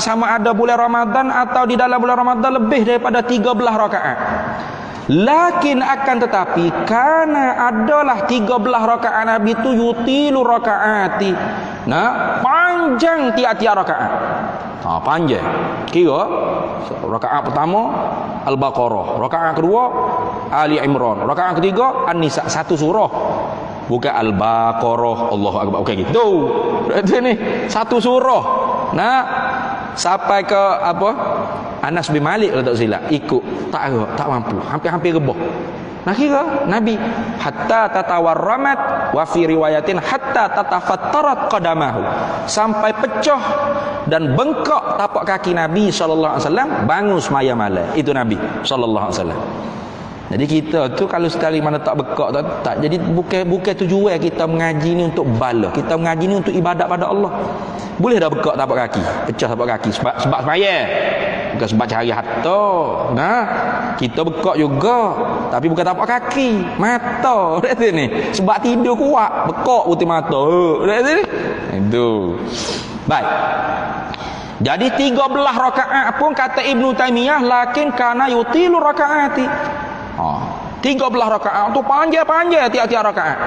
Speaker 1: sama ada bulan Ramadan atau di dalam bulan Ramadan lebih daripada 13 rakaat. Lakin akan tetapi karena adalah 13 rakaat Nabi itu yutilu rakaati. Panjang tiap-tiap rakaat. Panjang. Kira rakaat pertama Al-Baqarah, rakaat kedua Ali Imran, rakaat ketiga An-Nisa, satu surah. Bukan Al-Baqarah, Allahu Akbar. Okey gitu. Berarti ni satu surah. Sampai ke apa? Anas bin Malik kalau tak silap ikut, tak mampu, hampir rebah. Kira Nabi hatta tatawarramat wa fi riwayatin hatta tatafattarat qadamahu, sampai pecah dan bengkak tapak kaki Nabi sallallahu alaihi wasallam bangun semaya malam. Itu Nabi sallallahu alaihi wasallam. Jadi kita tu kalau sekali mana tak bekak tak. Jadi bukan tujuan kita mengaji ni untuk bala. Kita mengaji ni untuk ibadat pada Allah. Boleh dah bekak tapak kaki, pecah tapak kaki sebab sembahyang. bukan sebab cari harta. Nah, kita bekak juga, tapi bukan tapak kaki, mata. Lihat sini. Sebab tidur kuat, bekak putih mata. Lihat sini. Itu. Baik. Jadi 13 rakaat pun kata Ibnu Taimiyah lakin kana yutilu rakaati. 13 rakaat tu panjang-panjang tiap-tiap rakaat.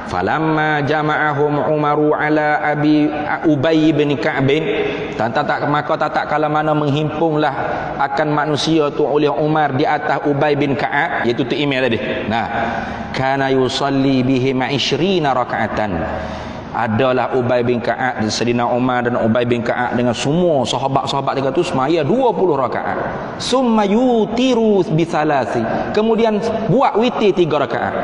Speaker 1: Falamma jama'ahum Umaru ala Abi Ubay bin Ka'b, maka tak kala mana menghimpunglah akan manusia tu oleh Umar di atas Ubay bin Ka'ab, iaitu tu email tadi. Nah, kana yusalli bihim 20 rakaatan. Adalah Ubay bin Ka'ab, Sayyidina Umar dan Ubay bin Ka'ab dengan semua sahabat-sahabat dia tu semaya 20 rakaat. Summa yutiru bi salasi. Kemudian buat witir 3 rakaat.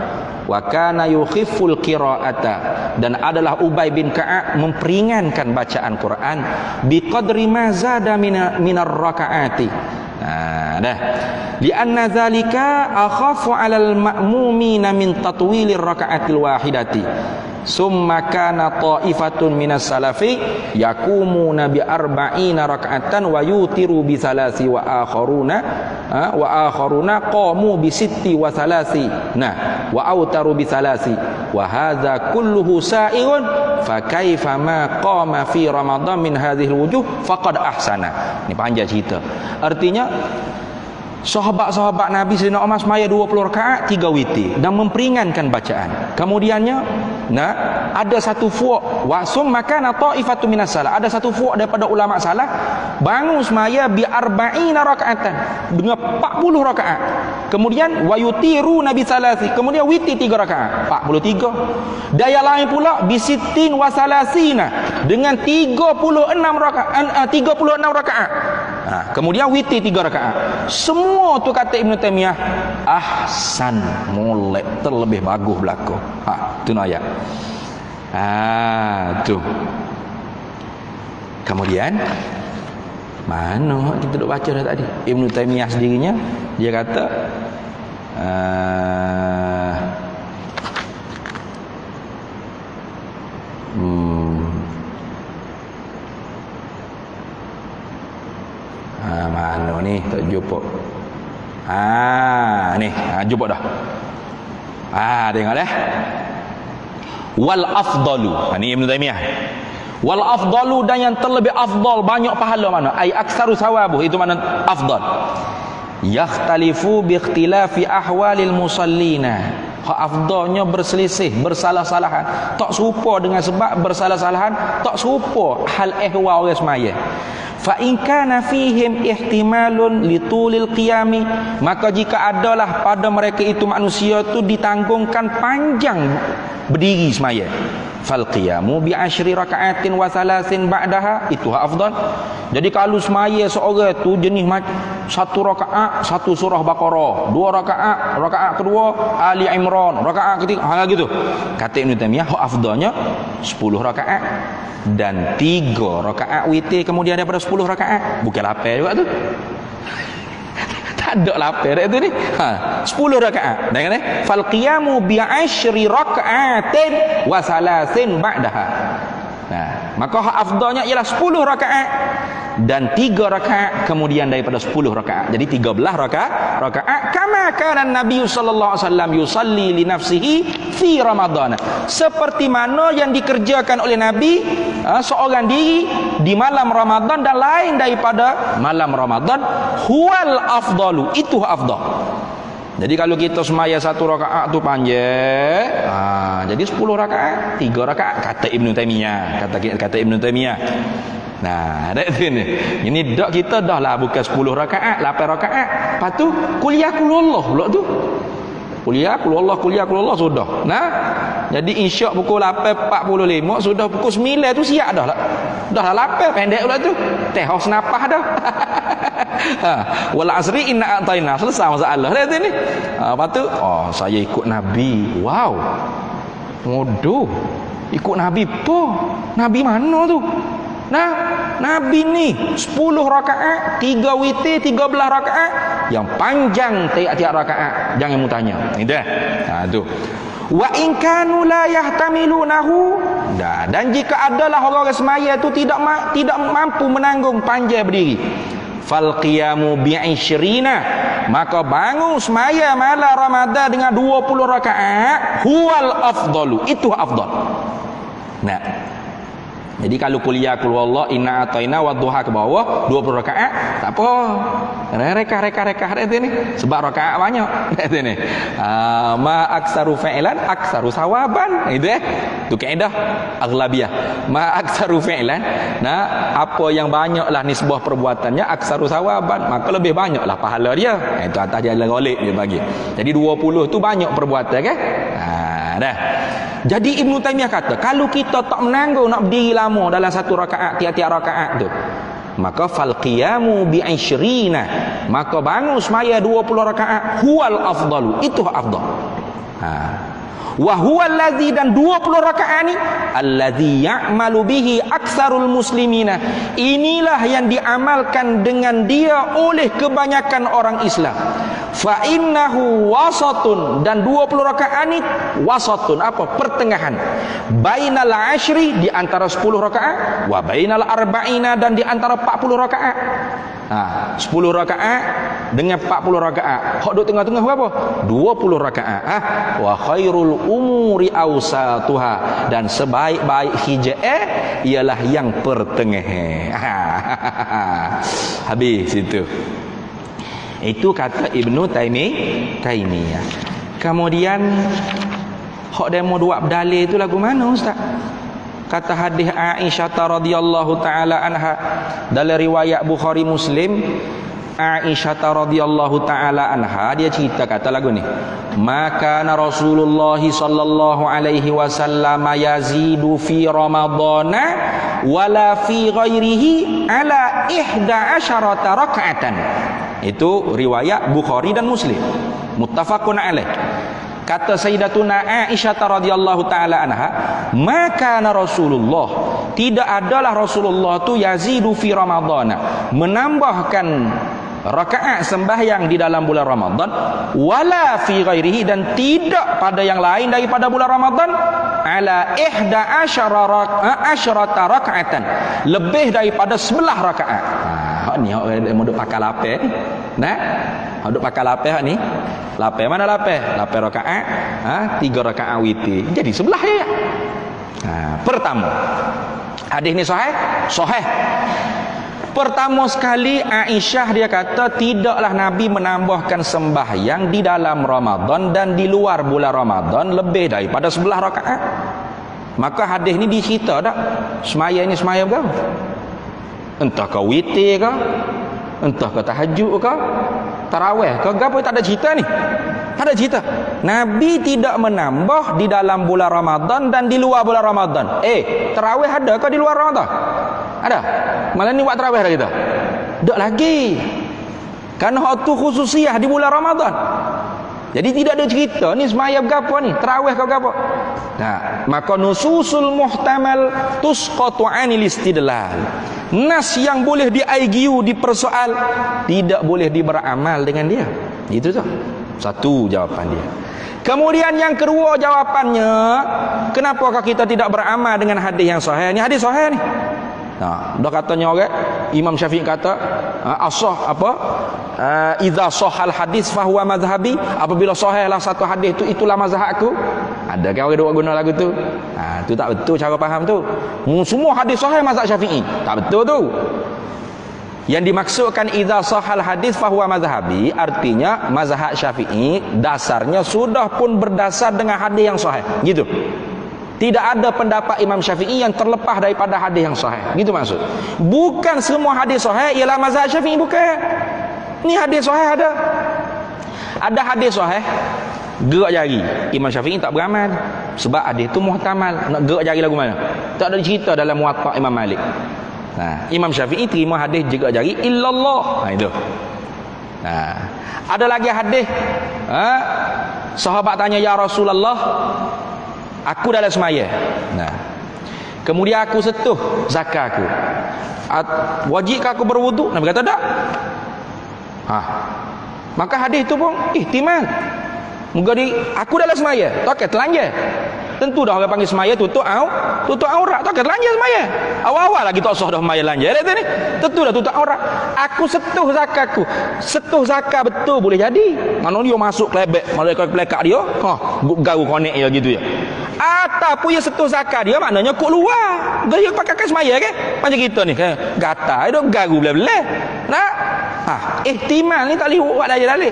Speaker 1: Wa kana yukhifful qira'ata, dan adalah Ubay bin Ka'ab memperingankan bacaan Quran bi qadri ma zada minar rakaati. Dah. Li anna zalika akhafu 'alal ma'mumina min tatwilir raka'atil wahidati. Summa kana ta'ifatun minas salafi yakumuna bi 40 raka'atan wa yutiru bi salasi wa akharuna qamu bi sitti wa salasi. Nah, wa autaru bi salasi. Wa hadza kulluhu sa'irun fa kaifa ma qama fi Ramadan min hadhihi alwujuh faqad ahsana. Ini panjang cerita. Artinya sahabat-sahabat Nabi Sayyidina Umar semaya 20 rakaat 3 witir dan memperingankan bacaan. Kemudiannya ada satu fuq wasum makana taifatu minas salah. Ada satu fuq daripada ulama salah bangun semaya bi 40 rakaatan dengan 40 rakaat. Kemudian wayutiru nabi salasi. Kemudian witir 3 rakaat 43. Daya lain pula bi sittin wa salasina dengan 36 rakaat. Kemudian witir 3 rakaat. Semua tu kata Ibnu Taimiyah ahsan, molek, terlebih bagus berlaku. Tu ayat. Tu. Kemudian mana kita duk baca dah tadi? Ibnu Taimiyah sendirinya dia kata mana ni tak jumpa. Ni jumpa dah. Tengok dah. Wal afdalu. Ni Ibnu Taimiyah. Wal afdalu, dan yang terlebih afdal, banyak pahala mana? Ai aksaru sawabu, itu mana afdal. Yakhtalifu bi ikhtilafi ahwalil musallina. Afdalnya berselisih, bersalah-salahan. Tak serupa dengan sebab bersalah-salahan, tak serupa hal ihwal orang semaya. Fa in kana fihim ihtimalun litulil qiyami, maka jika adalah pada mereka itu manusia itu ditanggungkan panjang berdiri semaya, fal qiyamu bi 10 rakaatin wa salasin ba'daha, itu afdal. Jadi kalau semaya seorang tu jenis satu rakaat satu surah Baqarah, 2 rakaat kedua Ali Imran, rakaat ketiga gitu. Kata Ibnu Taimiyah afdalnya 10 rakaat dan 3 rakaat witir kemudian daripada 10 rakaat. Bukan lapar juga tu. Tak ada lapar dah tu ni. 10 rakaat. Dengar ni? Fal qiyamu bi 10 rakaatin wa salasin ba'daha. Maka afdalnya ialah 10 rakaat dan 3 rakaat kemudian daripada 10 rakaat. Jadi 13 rakaat kama kana Nabi sallallahu alaihi wasallam yusalli li nafsihi fi Ramadan. Seperti mana yang dikerjakan oleh Nabi seorang diri di malam Ramadan dan lain daripada malam Ramadan, huwal afdalu, itu afdal. Jadi kalau kita semaya 1 rakaat tu panjang, jadi 10 rakaat, 3 rakaat kata Ibnu Taimiyah, kata Ibnu Taimiyah. Dah tu ni. Ini dak kita dah lah bukan 10 rakaat, 8 rakaat. Lepas tu kuliah kulullah pula tu. Kuliah kulullah sudah. Jadi insya pukul 8.45 sudah pukul 9 tu siap dah lah. Dah lah 8 pendek pula tu. Teh haus napah dah. Wal asri inna a'tayna, selesai masalah dah tu ni. Lepas tu saya ikut Nabi. Wow. Modoh. Ikut Nabi apa? Nabi mana tu? Nabi ni 10 rakaat, 3 witir, 13 rakaat, yang panjang tiap-tiap rakaat. Jangan mu tanya. Ni dah. Tu. Wa in kanu la yahtamilunahu. Dan jika adalah orang-orang semaya tu tidak mampu menanggung panjang berdiri. fal qiyamu bi'ishrina, maka bangun semaya malam Ramadan dengan 20 rakaat huwal afdalu, itu afdal. Nah, jadi kalau kuliah kul wallah inna ataina wa duha ke bawah 20 rakaat tak apa. Reka ni sebab rakaat banyak kata ni. Ma aksaru fa'ilan aksaru sawaban, itu tu kaedah aghlabiyah. Ma aksaru fa'ilan, nah apa yang banyaklah nisbah perbuatannya aksaru sawaban, maka lebih banyaklah pahala dia. Itu atas jalan golek dia bagi. Jadi 20 tu banyak perbuatan kan? Dah. Jadi Ibnu Taimiyah kata, kalau kita tak menanggung nak berdiri lama dalam satu rakaat, tiap-tiap rakaat tu, maka fal qiyamu bi 20, maka bangun semaya 20 rakaat huwal afdalu, itu afdal. Wa huwa allazi, dan 20 rakaat ni allazi ya'malu bihi aksarul muslimina, inilah yang diamalkan dengan dia oleh kebanyakan orang Islam. Fa innahu wasatun, dan 20 rakaat ni wasatun, apa? Pertengahan. Bainal ashri, di antara 10 rakaat, wa bainal arba'ina, dan di antara 40 rakaat. 10 rakaat dengan 40 rakaat. Hak duk tengah-tengah berapa? 20 rakaat. Wa khairul umuri awsatuha, dan sebaik-baik hijrah ialah yang pertengah. Habis itu. Itu kata Ibnu Taimiyah. Kemudian hak demo dua berdalil itu lagu mana ustaz? Kata hadis Aisyah radhiyallahu taala anha dalam riwayat Bukhari Muslim, Aisyah radhiyallahu taala anha dia cerita kata lagu ni, maka Rasulullah sallallahu alaihi wasallam yazidu fi ramadhana wala fi ghairihi ala 11 rakaatan. Itu riwayat Bukhari dan Muslim, muttafaqun alaih. Kata Sayyidatuna Aisyah radhiyallahu taala anha, maka Rasulullah, tidak adalah Rasulullah tu yazidu fi ramadhana, menambahkan rakaat sembahyang di dalam bulan Ramadan, wala fi ghairihi, dan tidak pada yang lain daripada bulan Ramadan, ala 11 rakaatan, lebih daripada 11 rakaat. Ni hak mau duk pakai lapis nah, hak duk pakai lapis ni, lapis mana lapis rakaat, 3 rakaat witir, jadi 11 ya. Pertama hadis ni sahih. Pertama sekali Aisyah dia kata tidaklah Nabi menambahkan sembahyang di dalam Ramadan dan di luar bulan Ramadan lebih daripada 11 rakaat. Maka hadis ni dicerita tak semaya ni semaya berapa? Entah kau witir ke, entah kau tahajud ke, tarawih ke, apa tak ada cerita ni. Tak ada cerita. Nabi tidak menambah di dalam bulan Ramadan dan di luar bulan Ramadan. Tarawih ada ke di luar Ramadan? Ada. Malah ni buat tarawih dah kita. Tak lagi. Kerana waktu khususiyah di bulan Ramadan. Jadi tidak ada cerita ni semaya berapa ni, tarawih ke berapa. Maka nususul muhtamal tusqatu 'anil istidlal. Nas yang boleh diargue, dipersoal, tidak boleh diberamal dengan dia. Itu tu. Satu jawapan dia. Kemudian yang kedua jawapannya, kenapakah kita tidak beramal dengan hadis yang sahih? Ni hadis sahih ni. Dah katanya orang Imam Syafi'i kata asah apa? Idza sahal hadis fa huwa mazhabi, apabila sahihlah satu hadis tu itulah mazhabku. Ada kan orang duk guna lagu tu? Tu tak betul cara faham tu. Semua hadis sahih mazhab Syafi'i. Tak betul tu. Yang dimaksudkan idza sahal hadis fa huwa mazhabi, artinya mazhab Syafi'i dasarnya sudah pun berdasar dengan hadis yang sahih. Gitu. Tidak ada pendapat Imam Syafi'i yang terlepas daripada hadis yang sahih. Gitu maksud. Bukan semua hadis sahih ialah mazhab Syafi'i, bukan. Ni hadis sahih ada. Ada hadis sahih gerak jari. Imam Syafi'i tak beramal sebab hadis tu muhtamal. Nak gerak jari lagu mana? Tak ada cerita dalam Muwatta Imam Malik. Imam Syafi'i terima hadis gerak jari illallah. Itu. Ada lagi hadis sahabat tanya, ya Rasulullah, aku dalam semaya. Kemudian aku setuh zakat aku. Wajibkah aku berwuduk? Nabi kata tak. Maka hadis tu pun ihtimal. Muka di aku dalam semaya, tak telanjang. Tentu dah orang panggil semaya tutup aurat. Tak kena lanja semaya. Awal-awal lagi tak sah dah semaya lanja dah ni. Tentu dah tutup aurat. Aku setuh zakatku. Setuh zakat betul boleh jadi. Mana dia masuk kelebek, malah kelekak dia, garu konek dia gitu ya. Ataupun dia setuh zakat dia maknanya kok luar. Dia pakai semaya ke? Macam kita ni kan. Gatal dia garu belah-belah. Nah. Ihtimal ni tak boleh buat dalil.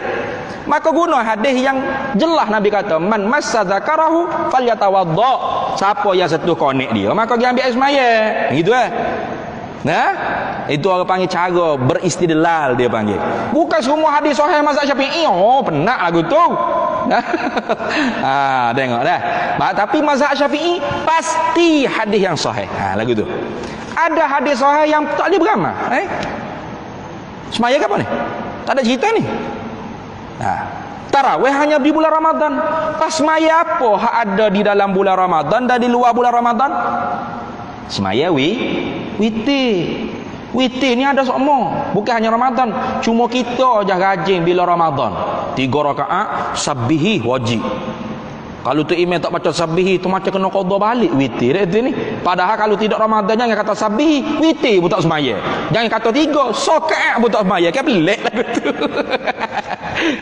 Speaker 1: Maka guna hadis yang jelas Nabi kata, man massa zakarahu falyatawadda. Siapa yang setuh konek dia, maka dia ambil air semaya. Gitu Nah, itu orang panggil cara beristidlal dia panggil. Bukan semua hadis sahih mazhab Syafi'i. Oh, penak lagu tu. Tengok dah. Tapi mazhab Syafi'i pasti hadis yang sahih. Lagu tu. Ada hadis sahih yang tak boleh beramal. Semaya ke apa ni? Tak ada cerita ni. Tarawih hanya di bulan Ramadan. Pas semaya apa hak ada di dalam bulan Ramadan dan di luar bulan Ramadan? Semaya witir. Witir ni ada semua. Bukan hanya Ramadan. Cuma kita je rajin bila Ramadan. 3 rakaat sabbihi wajib. Kalau tu imam tak baca sabbihi tu macam kena qada balik witir itu ni. Padahal kalau tidak Ramadan jangan kata sabbihi, witir pun tak semaya. Jangan kata 3 rakaat pun tak semaya. Kan pelik lagu tu.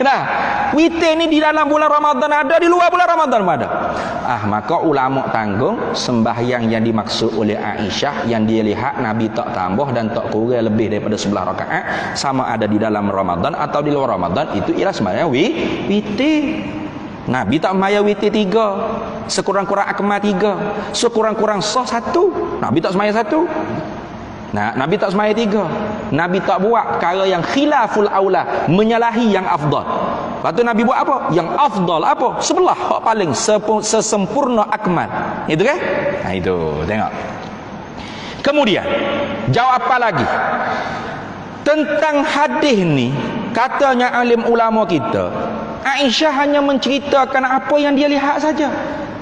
Speaker 1: Nah, witir ni di dalam bulan Ramadan ada, di luar bulan Ramadan ada. Maka ulama tanggung sembahyang yang dimaksud oleh Aisyah yang dia lihat Nabi tak tambah dan tak kurang lebih daripada 11 rakaat sama ada di dalam Ramadan atau di luar Ramadan, itu ialah sembahyang witir. Nabi tak semaya witir 3, sekurang-kurang akmal 3, sekurang-kurang sah 1. Nabi tak semaya 1. Nabi tak semaya 3. Nabi tak buat perkara yang khilaful aula, menyalahi yang afdal. Lepas tu Nabi buat apa? Yang afdal apa? Sebelah hak paling sesempurna akmal. Itu kan? Itu tengok. Kemudian jawab apa lagi? Tentang hadis ni, katanya alim ulama kita, Aisyah hanya menceritakan apa yang dia lihat saja.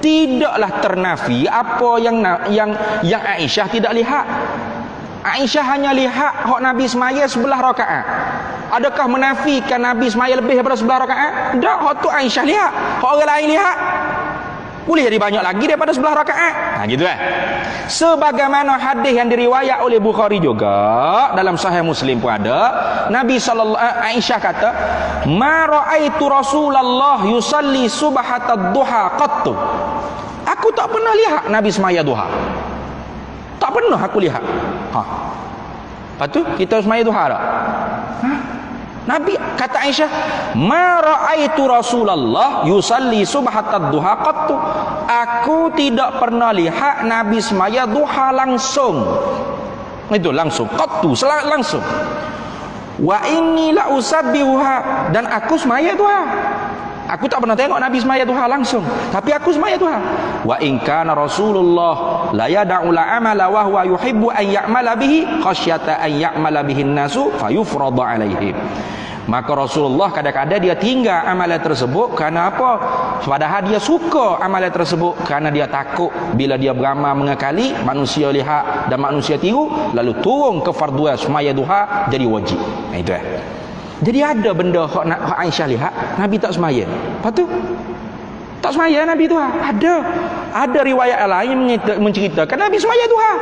Speaker 1: Tidaklah ternafi apa yang Aisyah tidak lihat. Aisyah hanya lihat hak Nabi semaya 11 rakaat. Adakah menafikan Nabi semaya lebih daripada 11 rakaat? Tak, hak tu Aisyah lihat. Hak orang lain lihat boleh jadi banyak lagi daripada 11 rakaat. Gitu Sebagaimana hadis yang diriwayat oleh Bukhari juga, dalam Sahih Muslim pun ada, Nabi Aisyah kata, "Ma ra'aitu Rasulullah yusalli subhatad duha qattu." Aku tak pernah lihat Nabi semaya duha. Tak pernah aku lihat. Lepas tu kita semaya duha tak? Nabi kata Aisyah, "Ma ra'aitu Rasulullah yusalli subhatad duha qattu." Aku tidak pernah lihat Nabi semaya duha langsung. Itu langsung, qattu, langsung. Wa inni la usabbihuha, dan aku semaya duha. Aku tak pernah tengok Nabi semaya duha langsung, tapi aku semaya duha. Wa in kana Rasulullah la yad'u la amala wa huwa yuhibbu an ya'mala bihi khasyata an ya'mala bihi an-nasu fayufradu alaihim. Maka Rasulullah kadang-kadang dia tinggal amalan tersebut kerana apa? Padahal dia suka amalan tersebut kerana dia takut bila dia beramal mengakali, manusia lihat dan manusia tiru, lalu turun ke farduan semaya duha jadi wajib. Itu Jadi ada benda hak Aisyah lihat Nabi tak semaya. Lepas tu tak semaya Nabi duha. Ada riwayat lain menceritakan Nabi semaya duha.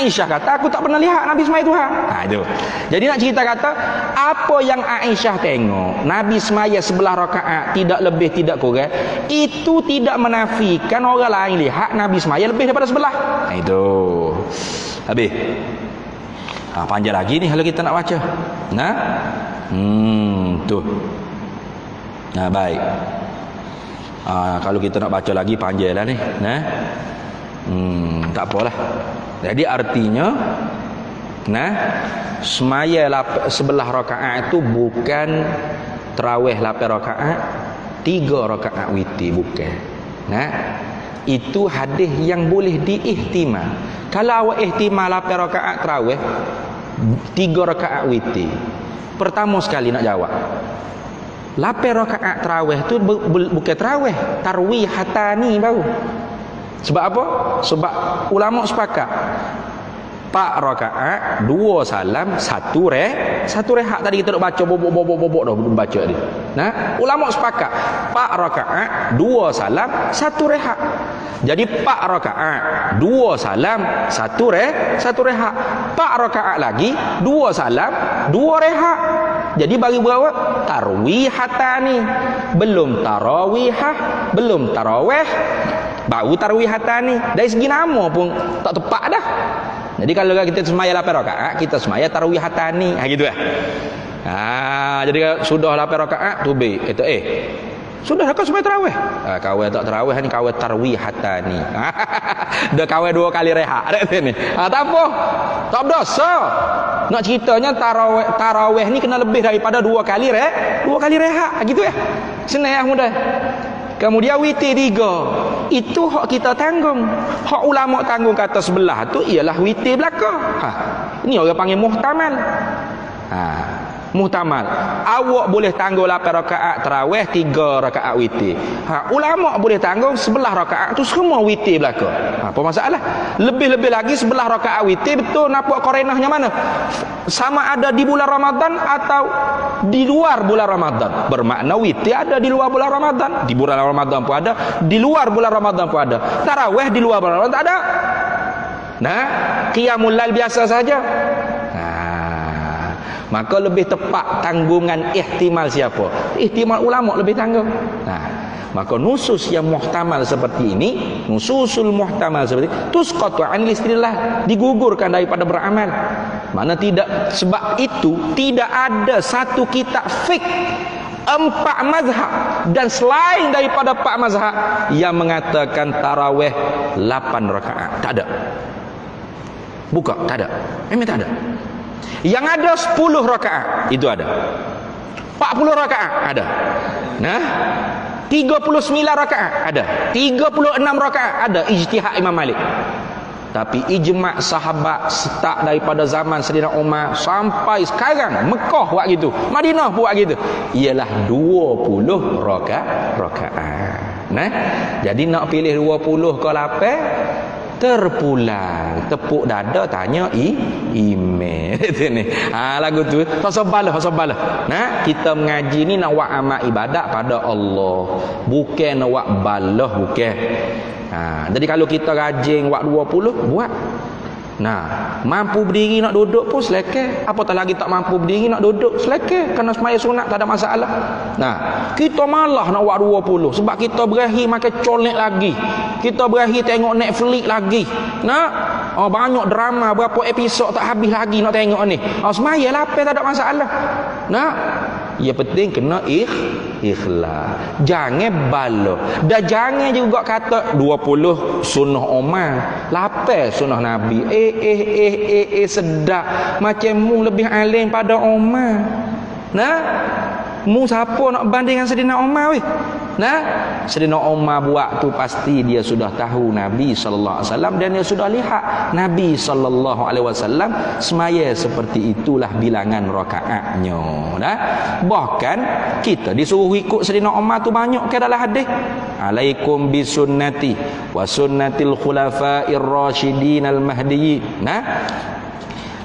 Speaker 1: Aisyah kata aku tak pernah lihat Nabi semaya duha. Itu. Jadi nak cerita kata apa yang Aisyah tengok Nabi semaya 11 rakaat tidak lebih tidak kurang, itu tidak menafikan orang lain lihat Nabi semaya lebih daripada 11. Itu. Habis. Panjang lagi ni kalau kita nak baca. Tu. Baik. Kalau kita nak baca lagi panjang lah ni. Tak apalah. Jadi artinya semaya 11 rakaat itu bukan tarawih 8 rakaat, 3 rakaat witir, bukan. Itu hadis yang boleh diihtimal. Kalau awak ihtimal 8 rakaat tarawih, 3 rakaat witir. Pertama sekali nak jawab, 8 rakaat tarawih tu bukan tarawih, tarwihatani baru. Sebab apa? Sebab ulama sepakat 4 rakaat, 2 salam, 1 rehat. Tadi kita duk baca bobok dah baca dia. Nah, ulama sepakat 4 rakaat, 2 salam, 1 rehat. Jadi 4 rakaat, 2 salam, 1 rehat. 4 rakaat lagi, 2 salam, 2 rehat. Jadi bagi berapa? Tarwihatani. Belum tarawihah, belum tarawih, baru tarwihatani. Dari segi nama pun tak tepat dah. Jadi kalau kita semaya 8 rakaat, kita semaya tarwihatani. Gitu lah. Jadi sudah 8 rakaat, tubik. Kata sudah kau semaya tarawih. Kau tak tarawih ni, kau tarwihatani. Dah kau 2 kali rehat kat sini. Tak apa. Tak berdosa. Nak ceritanya tarawih ni kena lebih daripada 2 kali rehat. Gitu ya. Senang mudah. Kemudian witir 3. Itu hak kita tanggung. Hak ulama tanggung kata sebelah tu ialah witir belaka. Ini orang panggil muhtamal. Muhtamal. Awak boleh tanggung 8 rakaat tarawih, 3 rakaat witir. Ulama boleh tanggung 11 rakaat tu semua witir belaka. Apa masalah? Lebih-lebih lagi 11 rakaat witir betul nampak korenahnya mana? Sama ada di bulan Ramadan atau di luar bulan Ramadan. Bermakna witir ada di luar bulan Ramadan, di bulan Ramadan pun ada, di luar bulan Ramadan pun ada. Tarawih di luar bulan Ramadan tak ada. Nah, qiyamul lail biasa saja. Maka lebih tepat tanggungan ihtimal siapa? Ihtimal ulama lebih tanggung. Maka nusus yang muhtamal seperti ini, nususul muhtamal seperti ini, tusqatu an istidlal, digugurkan daripada beramal. Mana tidak, sebab itu tidak ada satu kitab fiqh 4 mazhab dan selain daripada 4 mazhab yang mengatakan tarawih 8 rakaat. Tak ada. Buka, tak ada. Memang tak ada. Yang ada 10 rakaat itu ada. 40 rakaat ada. Nah, 39 rakaat ada. 36 rakaat ada ijtihad Imam Malik. Tapi ijma' sahabat start daripada zaman Sayyidina Umar sampai sekarang, Mekah buat gitu, Madinah buat gitu, ialah 20 rakaat. Nah, jadi nak pilih 20 ke 8 terpulang, tepuk dada tanya email ni. Lagu tu fasabalah. Nah, kita mengaji ni nak buat amal ibadat pada Allah, bukan nak buat balah, bukan. Jadi kalau kita rajin buat 20, buat. Nah, mampu berdiri nak duduk pun selekeh. Apatah lagi tak mampu berdiri nak duduk, selekeh. Kerana semaya sunat tak ada masalah. Nah, kita malah nak buat 20 sebab kita berakhir makan colek lagi. Kita berakhir tengok Netflix lagi. Nah, banyak drama, berapa episod tak habis lagi nak tengok ni. Semaya lapar tak ada masalah. Nah, yang penting kena ikhlas. Jangan bala. Dan jangan juga kata 20 sunnah Umar, 8 sunnah Nabi. Sedap. Macam mu lebih alim pada Umar. Nah, mu siapa nak banding dengan Sayyidina Umar weh? Nah, Sayyidina Umar buat tu pasti dia sudah tahu Nabi sallallahu alaihi wasallam dan dia sudah lihat Nabi sallallahu alaihi wasallam semaya seperti itulah bilangan rakaatnya. Nah, bahkan kita disuruh ikut Sayyidina Umar tu banyak ke dalam hadis. Alaikum bisunnati wa sunnatil khulafa'ir rasyidin al mahdiyyin. Nah,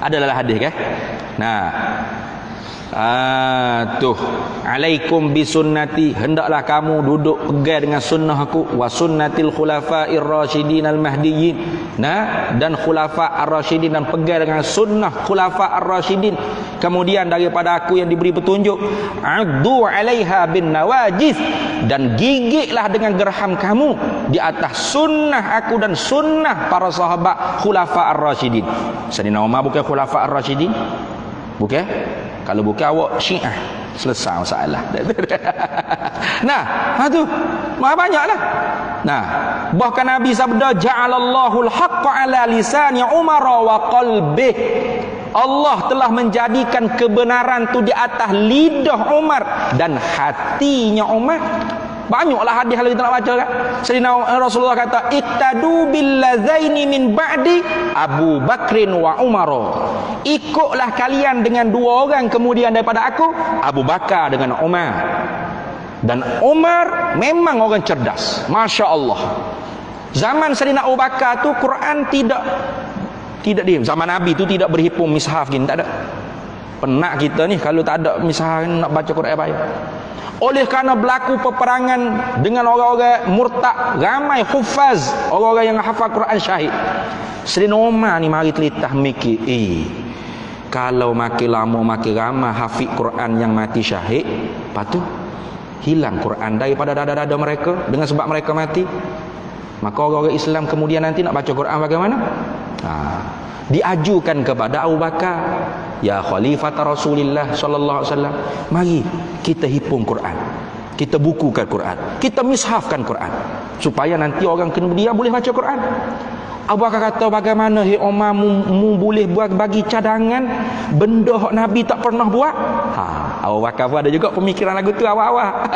Speaker 1: adalah hadis kan? Nah, tuh, alaikum bisunnati, hendaklah kamu duduk pegang dengan sunnah aku, wa sunnatil khulafa'ir rasyidin al mahdiyyin. Nah, dan khulafa ar-rasyidin, dan pegang dengan sunnah khulafa ar-rasyidin. Kemudian daripada aku yang diberi petunjuk, addu 'alaiha bin nawajis, dan gigitlah dengan geraham kamu di atas sunnah aku dan sunnah para sahabat khulafa ar-rasyidin. Sayyidina Umar bukan khulafa ar-rasyidin? Bukan? Kalau bukan awak Syiah, selesai masalah. Nah, tu banyaklah. Nah, bahkan Nabi sabda ja'alallahu al-haqqa 'ala lisani Umar wa qalbih. Allah telah menjadikan kebenaran tu di atas lidah Umar dan hatinya Umar. Banyaklah hadis kalau kita nak baca kan. Sayyidina Rasulullah kata, "Ittadu bil lazaini min ba'di Abu Bakrin wa Umar." Ikutlah kalian dengan 2 orang kemudian daripada aku, Abu Bakar dengan Umar. Dan Umar memang orang cerdas, masya-Allah. Zaman Sayyidina Abu Bakar tu Quran tidak Tidak dia. Zaman Nabi tu tidak berhimpun mishaf gini, tak ada. Penak kita ni kalau tak ada mishaf nak baca Quran apa. Oleh kerana berlaku peperangan dengan orang-orang murtad, ramai hufaz, orang-orang yang hafal Quran syahid. Sayyidina Umar ni mari telitah mikir, kalau makin lama makin ramai hafiz Quran yang mati syahid, lepas tu hilang Quran daripada dada-dada mereka dengan sebab mereka mati. Maka orang-orang Islam kemudian nanti nak baca Quran bagaimana? Diajukan kepada Abu Bakar, ya Khalifah Rasulullah sallallahu alaihi wasallam, mari kita himpun Quran, kita bukukan Quran, kita mishafkan Quran, supaya nanti orang kemudian boleh baca Quran. Abu Bakar kata, bagaimana Umar mu boleh buat bagi cadangan benda hak Nabi tak pernah buat? Abu Bakar pun ada juga pemikiran lagu tu awal-awal.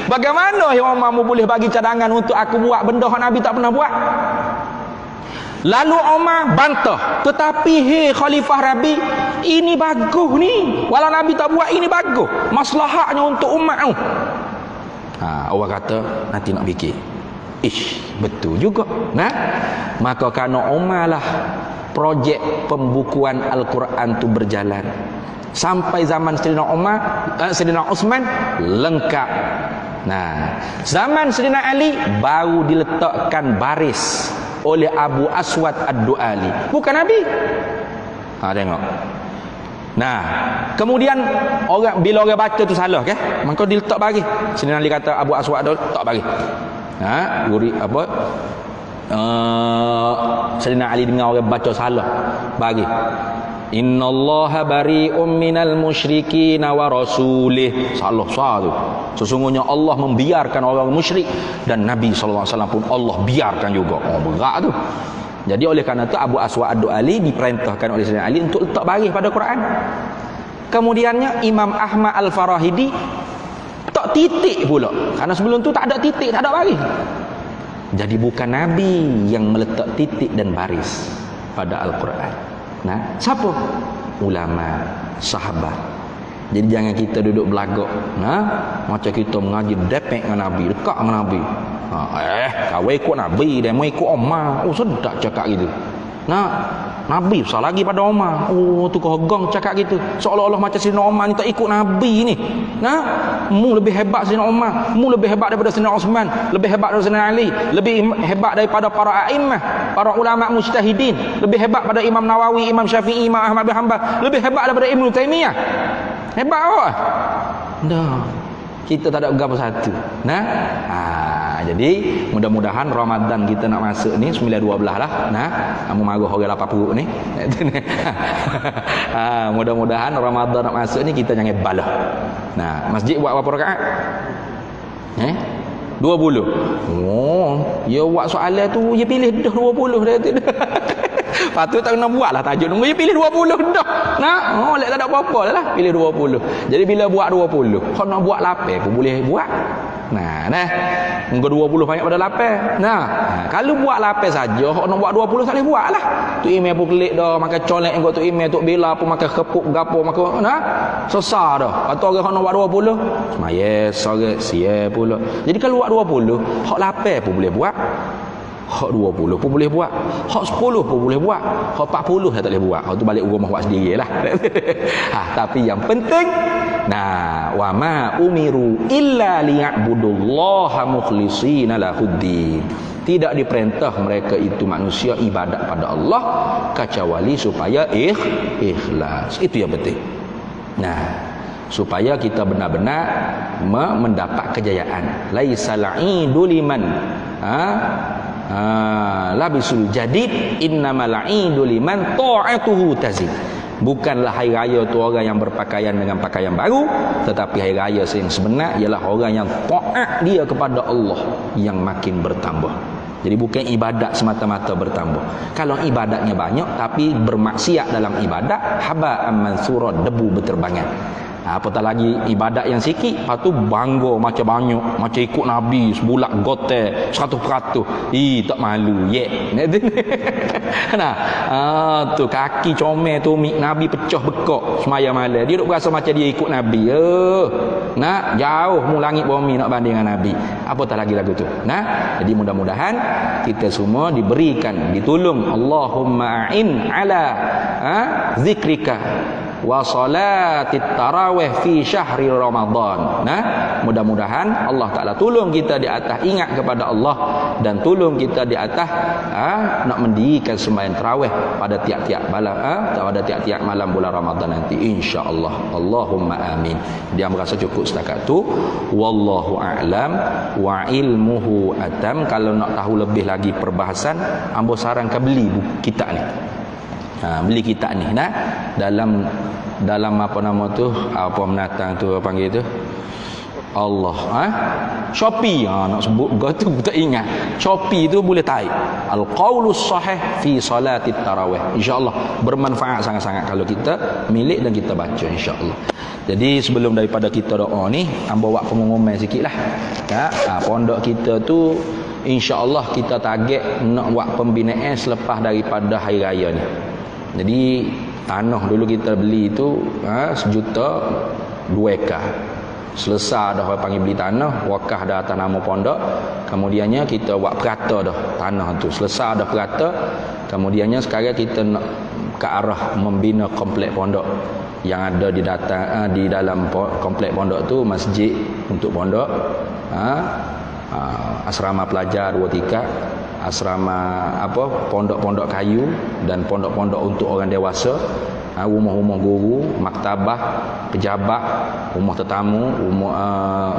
Speaker 1: Bagaimana Umar mu boleh bagi cadangan untuk aku buat benda hak Nabi tak pernah buat? Lalu Umar bantah, tetapi Khalifah Rabi, ini bagus ni, walau Nabi tak buat, ini bagus, maslahatnya untuk umat tu. Orang kata nanti nak fikir, betul juga. Nah, maka kerana Umar lah projek pembukuan Al-Quran tu berjalan sampai zaman Sayyidina Umar, Sayyidina Uthman lengkap. Nah, zaman Sayyidina Ali baru diletakkan baris oleh Abu Aswad Ad-Du'ali, bukan Nabi. Tengok. Nah, kemudian bila orang baca tu salah ke, maka diletak bagi. Sayyidina Ali kata Abu Aswad letak bagi. Sayyidina Ali dengar orang baca salah, bagi. Innallaha bari'um minal musyrikin wa rasulih. Salah tu. Sesungguhnya Allah membiarkan orang musyrik dan Nabi sallallahu alaihi wasallam pun Allah biarkan juga. Berat tu. Jadi oleh kerana itu Abu Aswad Ad-Du'ali diperintahkan oleh Sayyidina Ali untuk letak baris pada Quran. Kemudiannya Imam Ahmad Al-Farahidi tak titik pula. Karena sebelum tu tak ada titik, tak ada baris. Jadi bukan Nabi yang meletak titik dan baris pada Al-Quran. Nah, siapa? Ulama, sahabat. Jadi jangan kita duduk belagak. Macam kita mengaji depek dengan Nabi, dekat dengan Nabi. Kau ikut Nabi dan mau ikut Umar. Sedap cakap gitu. Nabi besar lagi pada Umar. Tu kau gang cakap gitu. Seolah-olah macam Sayyidina Umar ni tak ikut Nabi ni. Mu lebih hebat Sayyidina Umar, mu lebih hebat daripada Sayyidina Uthman, lebih hebat daripada Sayyidina Ali, lebih hebat daripada para a'immah, para ulama mujtahidin, lebih hebat pada Imam Nawawi, Imam Syafi'i, Imam Ahmad bin Hanbal, lebih hebat daripada Ibnu Taimiyah. Hebat apa? Kita tak ada agama satu. Jadi mudah-mudahan Ramadan kita nak masuk ni 9-12 lah. Kamu marah orang lapar perut ni. Mudah-mudahan Ramadan nak masuk ni kita jangan balah. Masjid buat berapa rakaat? 20. Ya buat soalan tu dia pilih dah 20 dah tu. Patut tak kena buat lah tajuk nunggu dia pilih 20 dah. Lek tak ada apa-apa lah pilih 20. Jadi bila buat 20, kau nak buat 8 pun boleh buat. Nunggu 20 banyak pada 8. Kalau buat 8 saja, kau nak buat 20 tak boleh buat lah. Tu email pun kelik dah, makan colek engkau tu email tu bila pun makan kepuk gapo makan sesar dah. Atau orang nak buat 20, semaya sore sia pula. Jadi kalau buat 20, hak 8 pun boleh buat. Hak 20 pun boleh buat. Hak 10 pun boleh buat. Hak 40 dah tak boleh buat. Hak tu balik rumah buat sendirilah. Tapi yang penting, wa ma umiru illa liya'budullaha mukhlishina lahuddin. Tidak diperintah mereka itu manusia ibadat pada Allah kecuali supaya ikhlas. Itu yang penting. Supaya kita benar-benar mendapat kejayaan. Laisal 'idu liman labisul jadid, innamal 'idu liman ta'atuhu tazid. Bukanlah hari raya tu orang yang berpakaian dengan pakaian baru, tetapi hari raya yang sebenar ialah orang yang taat dia kepada Allah yang makin bertambah. Jadi bukan ibadat semata-mata bertambah. Kalau ibadatnya banyak tapi bermaksiat dalam ibadat, haba'an mansura, debu berterbangan. Apatah lagi ibadat yang sikit, lepas tu bangga macam banyak, macam ikut Nabi sebulak gote 100%. Tak malu. Nah, tu kaki comel tu Nabi pecah bekak semaya malam. Dia duk rasa macam dia ikut Nabi. Nak jauh mu langit bumi nak banding dengan Nabi. Apatah lagi lagu tu. Nah, jadi mudah-mudahan kita semua diberikan, ditolong Allahumma a'in ala zikrika wa salatit tarawih fi syahri Ramadan. Nah, mudah-mudahan Allah Taala tolong kita di atas ingat kepada Allah dan tolong kita di atas nak mendirikan sembahyang tarawih pada tiap-tiap malam pada tiap-tiap malam bulan Ramadan nanti insya-Allah. Allahumma amin. Dia merasa cukup setakat tu. Wallahu a'lam wa ilmuhu atam. Kalau nak tahu lebih lagi perbahasan, ambo sarankan beli kitab ni. Beli kitab ni dalam apa nama tu, apa menatang tu panggil tu Allah Shopee nak sebut gua tu tak ingat. Shopee tu boleh tarik Al-Qaulus Sahih fi Salatit Tarawih. InsyaAllah bermanfaat sangat-sangat kalau kita milik dan kita baca insyaAllah. Jadi sebelum daripada kita doa ni, hamba buat pengumuman sikit lah. Pondok kita tu insyaAllah kita target nak buat pembinaan selepas daripada hari raya ni. Jadi tanah dulu kita beli tu 1 juta 2 ekar. Selesai dah panggil beli tanah, wakaf dah atas nama pondok. Kemudiannya kita buat perata dah tanah tu. Selesai dah perata, kemudiannya sekarang kita nak ke arah membina komplek pondok yang ada di dalam komplek pondok tu, masjid untuk pondok, asrama pelajar 2 tingkat, asrama pondok-pondok kayu dan pondok-pondok untuk orang dewasa, rumah-rumah guru, maktabah, pejabat, rumah tetamu, rumah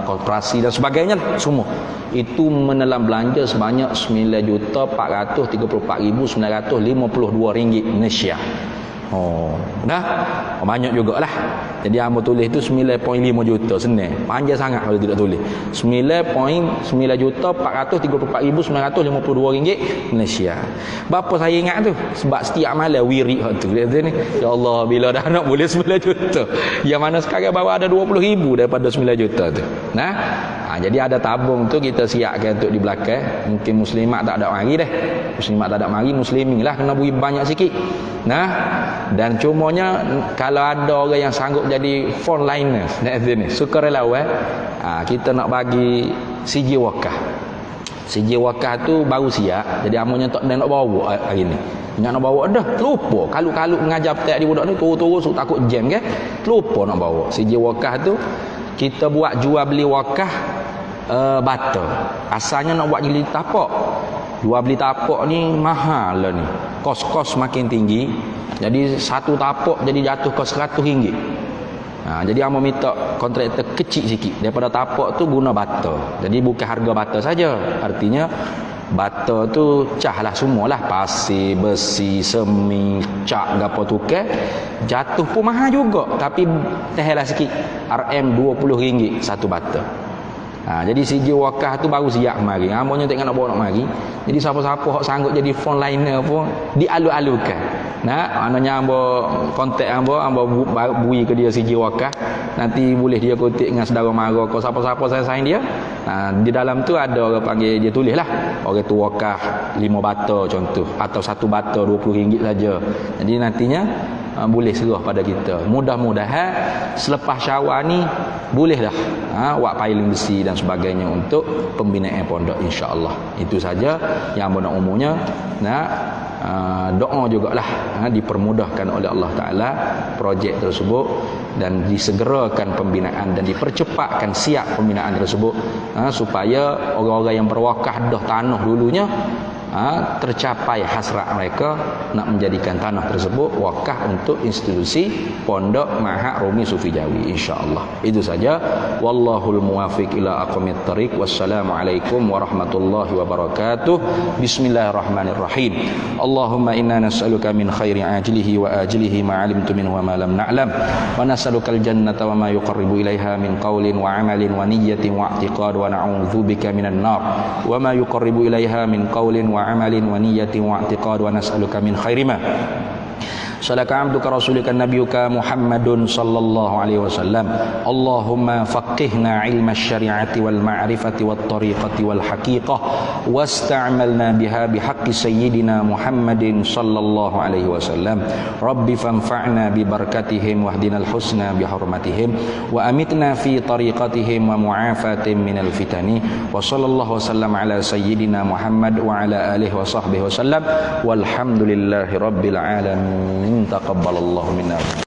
Speaker 1: koperasi dan sebagainya semua. Itu menelan belanja sebanyak RM9,434,952 Malaysia. Banyak jugalah. Jadi hamba tulis tu 9.5 juta senang. Panjang sangat kalau tidak tulis. 9,434,952 ringgit Malaysia. Berapa saya ingat tu? Sebab setiap malam wirid tu. Dia ni, ya Allah, bila dah nak boleh 9 juta. Yang mana sekarang baru ada 20,000 daripada 9 juta tu. Jadi ada tabung tu kita siapkan untuk di belakang. Mungkin muslimat tak ada mari dah. Muslimat tak ada mari, muslimin lah kena beri banyak sikit. Dan cumanya kalau ada orang yang sanggup jadi frontliners ni, sukarelawan, kita nak bagi CJ wakaf. CJ wakaf tu baru siap. Jadi amonya tak nak bawa hari ni. Ingat nak bawa dah, terlupa. Kalau mengajar petak di budak ni turun-turun takut jam kan. Terlupa nak bawa. CJ wakaf tu kita buat jual beli wakaf bata. Asalnya nak buat jadi tapak. Jual beli tapak ni mahal lah ni. Kos-kos makin tinggi. Jadi satu tapak jadi jatuh ke RM100. Jadi hamba minta kontraktor kecil sikit daripada tapak tu guna bata. Jadi bukan harga bata saja. Artinya bata tu cah lah semualah, pasir, besi, semi, cat, gapo tukar. Jatuh pun mahal juga, tapi tehlah sikit. RM20 satu bata. Jadi CJ wakaf tu baru siap mari. Hambanya tengok nak bawa nak mari. Jadi siapa-siapa hok sanggup jadi frontliner pun dialu-alukan. Maknanya hamba kontak hamba bui ke dia CJ wakaf. Nanti boleh dia kontak dengan saudara mara ke siapa-siapa saya sign dia. Di dalam tu ada orang panggil, dia tulis lah. Orang tu wakaf 5 bata contoh, atau 1 bata RM20 saja. Jadi nantinya boleh serah pada kita. Mudah-mudahan selepas Syawal ni boleh dah buat piling besi dan sebagainya untuk pembinaan pondok insya-Allah. Itu saja yang nak umumnya. Doa jugalah dipermudahkan oleh Allah Taala projek tersebut dan disegerakan pembinaan dan dipercepatkan siap pembinaan tersebut supaya orang-orang yang berwakaf dah tanah dulunya tercapai hasrat mereka nak menjadikan tanah tersebut wakaf untuk institusi Pondok Mahad Rumi Sufi Jawi insya-Allah. Itu saja. Wallahul muwafiq ila aqwamit thariq. Wassalamualaikum warahmatullahi wabarakatuh. Bismillahirrahmanirrahim. Allahumma inna nas'aluka min khairi ajlihi wa ajlihi ma 'alimtu minhu wa ma lam na'lam wa nas'alukal jannata wa ma yuqarribu ilaiha min qawlin wa 'amalin wa niyyatin wa i'tiqad wa na'udzubika minan nar wa ma yuqarribu ilaiha min qawlin wa amalin wa niyatin wa i'tiqad wa nas'aluka min khairi ma Sadaka abduka rasulika nabiyuka Muhammadun sallallahu alaihi wasallam. Allahumma faqihna ilma syari'ati wal ma'rifati wat tariqati wal haqiqah wasta'malna biha bihaqqi sayyidina Muhammadin sallallahu alaihi wasallam. Rabbi fanfa'na bi barakatihim wahdinal husna bi hurmatihim wa amitna fi tariqatihim wa mu'afatin minal fitani. Wa sallallahu wasallam ala sayyidina Muhammad wa ala alihi wa sahbihi wasallam walhamdulillahi rabbil alamin. Taqabbalallahu minna.